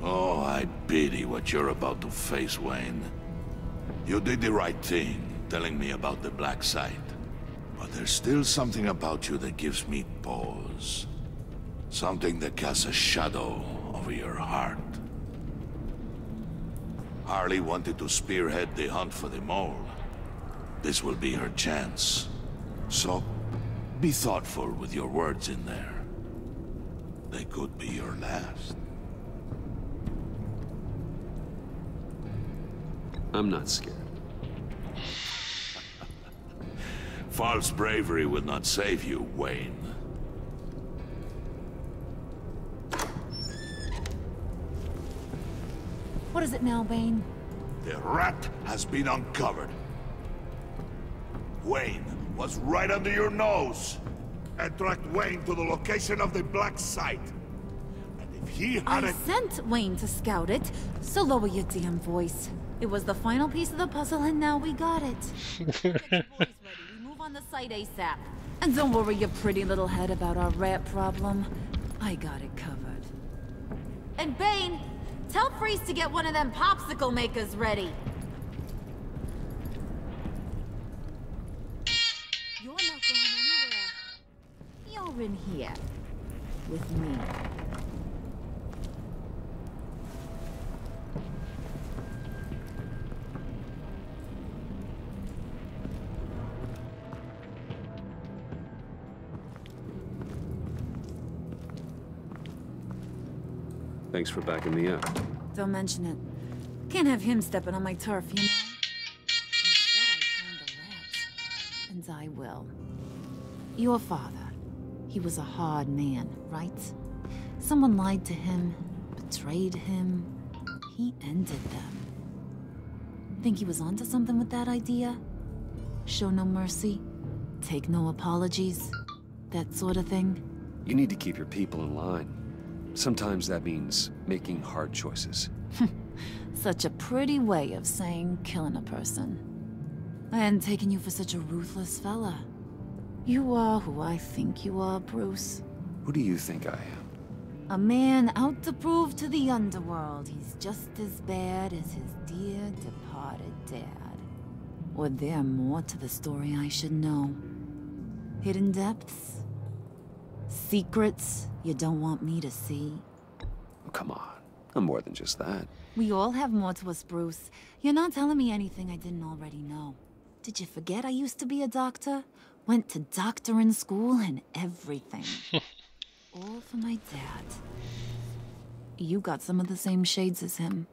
Oh, I pity what you're about to face, Wayne. You did the right thing, telling me about the black site. But there's still something about you that gives me pause. Something that casts a shadow over your heart. Harley wanted to spearhead the hunt for the mole. This will be her chance. So, be thoughtful with your words in there. They could be your last. I'm not scared. False bravery will not save you, Wayne. What is it now, Bane? The rat has been uncovered. Wayne was right under your nose. And tracked Wayne to the location of the black site. And if he I hadn't... sent Wayne to scout it, so lower your damn voice. It was the final piece of the puzzle, and now we got it. Get your boys ready. We move on the site ASAP. And don't worry your pretty little head about our rat problem. I got it covered. And Bane, tell Freeze to get one of them popsicle makers ready. You're not going anywhere. You're in here. With me. Thanks for backing me up. Don't mention it. Can't have him stepping on my turf, you know? Instead, I found a rat. And I will. Your father. He was a hard man, right? Someone lied to him, betrayed him. He ended them. Think he was onto something with that idea? Show no mercy? Take no apologies? That sort of thing? You need to keep your people in line. Sometimes that means making hard choices. Such a pretty way of saying killing a person. I hadn't taken you for such a ruthless fella. You are who I think you are, Bruce. Who do you think I am? A man out to prove to the underworld he's just as bad as his dear departed dad. Or there more to the story I should know. Hidden depths? Secrets you don't want me to see? Oh, come on. I'm more than just that. We all have more to us, Bruce. You're not telling me anything I didn't already know. Did you forget I used to be a doctor? Went to doctoring school and everything. All for my dad. You got some of the same shades as him.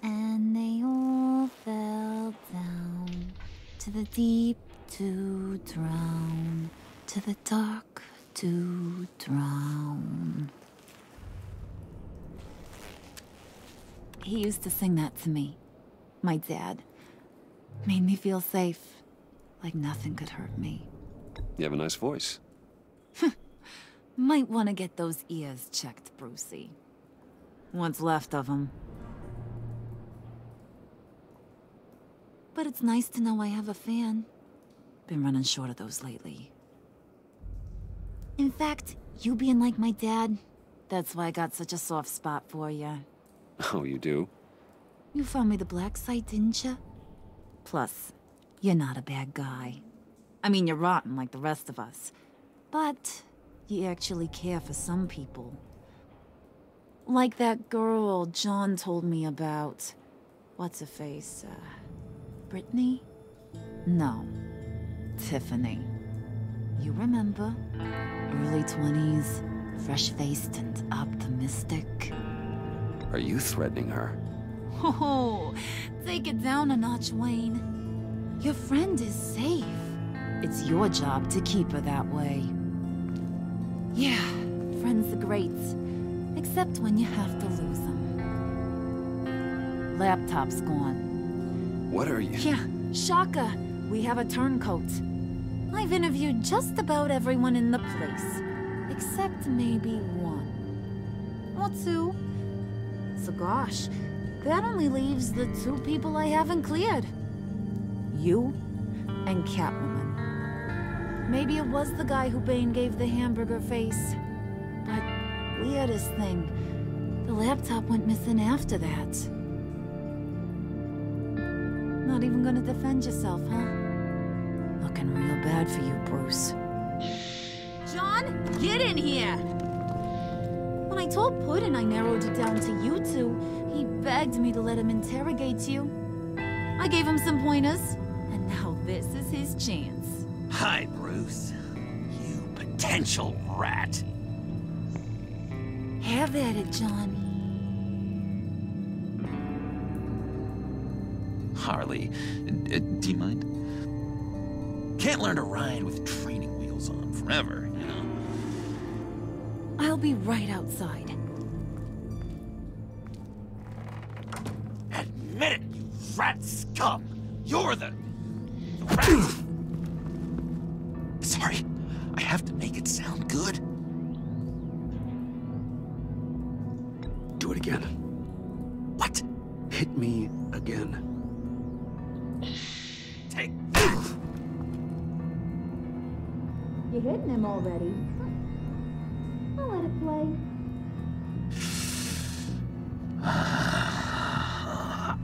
And they all fell down to the deep to drown, to the dark to drown. He used to sing that to me. My dad. Made me feel safe. Like nothing could hurt me. You have a nice voice. Might want to get those ears checked, Brucey. What's left of them. But it's nice to know I have a fan. Been running short of those lately. In fact, you being like my dad, that's why I got such a soft spot for you. Oh, you do? You found me the black site, didn't you? Plus, you're not a bad guy. I mean, you're rotten like the rest of us. But you actually care for some people. Like that girl John told me about. What's her face? Brittany? No. Tiffany. You remember? Early 20s, fresh-faced and optimistic. Are you threatening her? Oh, take it down a notch, Wayne. Your friend is safe. It's your job to keep her that way. Yeah, friends are great. Except when you have to lose them. Laptop's gone. What are you? Yeah, shocker. We have a turncoat. I've interviewed just about everyone in the place. Except maybe one. Or two. So gosh, that only leaves the two people I haven't cleared. You and Catwoman. Maybe it was the guy who Bane gave the hamburger face. But weirdest thing, the laptop went missing after that. Not even gonna defend yourself, huh? Looking real bad for you, Bruce. John, get in here! When I told Puddin' I narrowed it down to you two, he begged me to let him interrogate you. I gave him some pointers, and now this is his chance. Hi, Bruce. You potential rat. Have at it, John. Harley, do you mind? Can't learn to ride with training wheels on forever, you know? I'll be right outside. Admit it, you rat scum! You're the rat! Sorry, I have to make it sound good. Do it again. What? Hit me again. Take. You're hitting him already. I'll let it play. I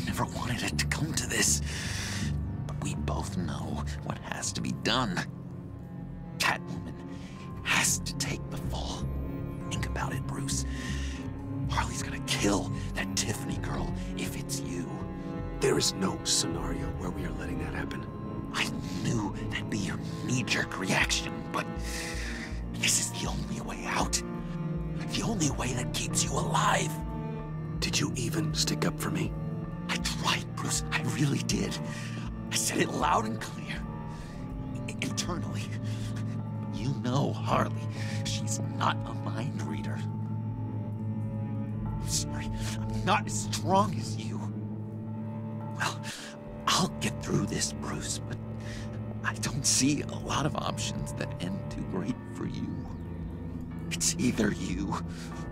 never wanted it to come to this. But we both know what has to be done. Catwoman has to take the fall. Think about it, Bruce. Harley's gonna kill that Tiffany girl if it's you. There is no scenario where we are letting that happen. I knew that'd be your knee-jerk reaction, but this is the only way out. The only way that keeps you alive. Did you even stick up for me? I tried, Bruce. I really did. I said it loud and clear. Internally. You know Harley. She's not a mind reader. I'm sorry. I'm not as strong as you. Well, I'll get through this, Bruce, but I don't see a lot of options that end too great for you. It's either you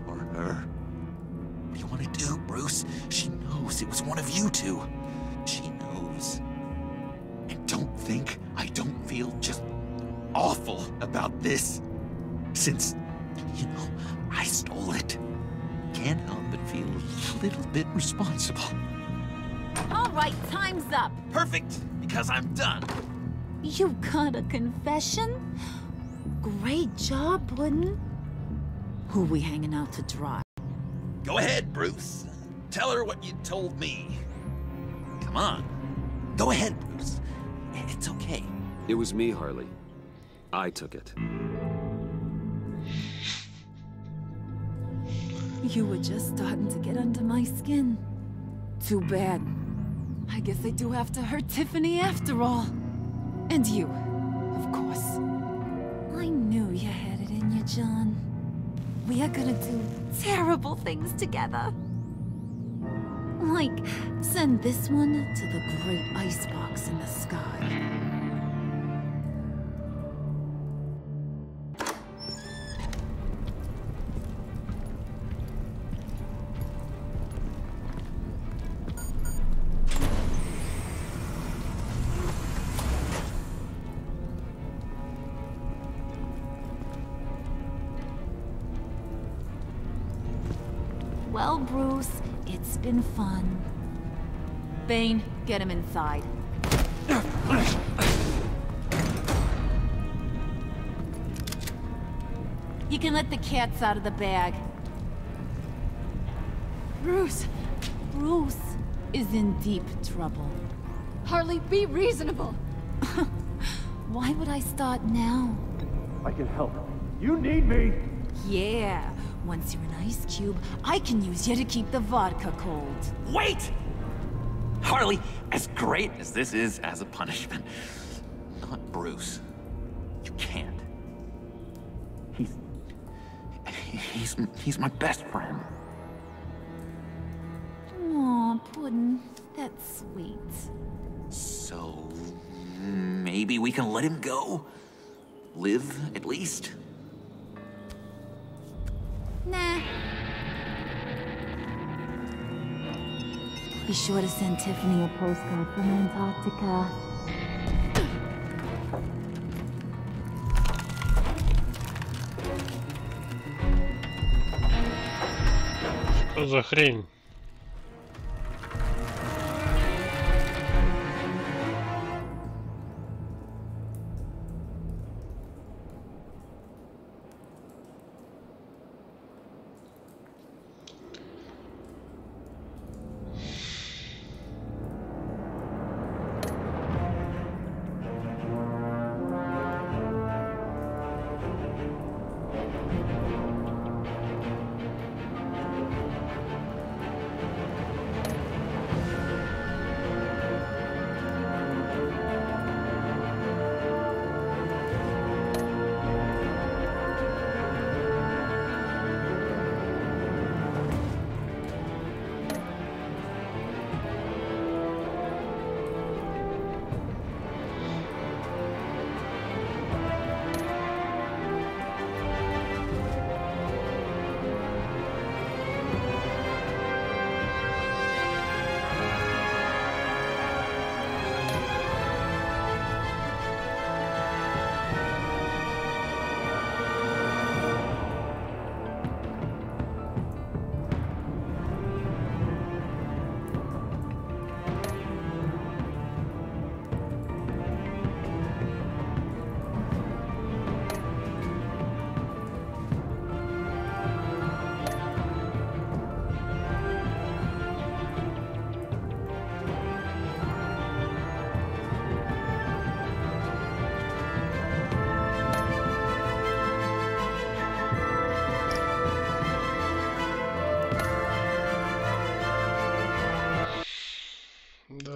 or her. What do you want to do, Bruce? She knows it was one of you two. She knows. And don't think I don't feel just awful about this. Since, you know, I stole it. Can't help but feel a little bit responsible. All right, time's up. Perfect, because I'm done. You got a confession? Great job, Puddin'. Who we hanging out to dry? Go ahead, Bruce. Tell her what you told me. Come on. Go ahead, Bruce. It's okay. It was me, Harley. I took it. You were just starting to get under my skin. Too bad. I guess I do have to hurt Tiffany after all. And you, of course. I knew you had it in you, John. We are gonna do terrible things together. Like, send this one to the great icebox in the sky. Well, Bruce, it's been fun. Bane, get him inside. You can let the cats out of the bag. Bruce! Bruce is in deep trouble. Harley, be reasonable! Why would I start now? I can help. You need me! Yeah. Once you're an ice cube, I can use you to keep the vodka cold. Wait! Harley, as great as this is as a punishment, not Bruce. You can't. He's my best friend. Aw, Puddin', that's sweet. So, maybe we can let him go? Live, at least? Nah. Be sure to send Tiffany a postcard from Antarctica. Что за хрень?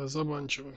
Заманчиво.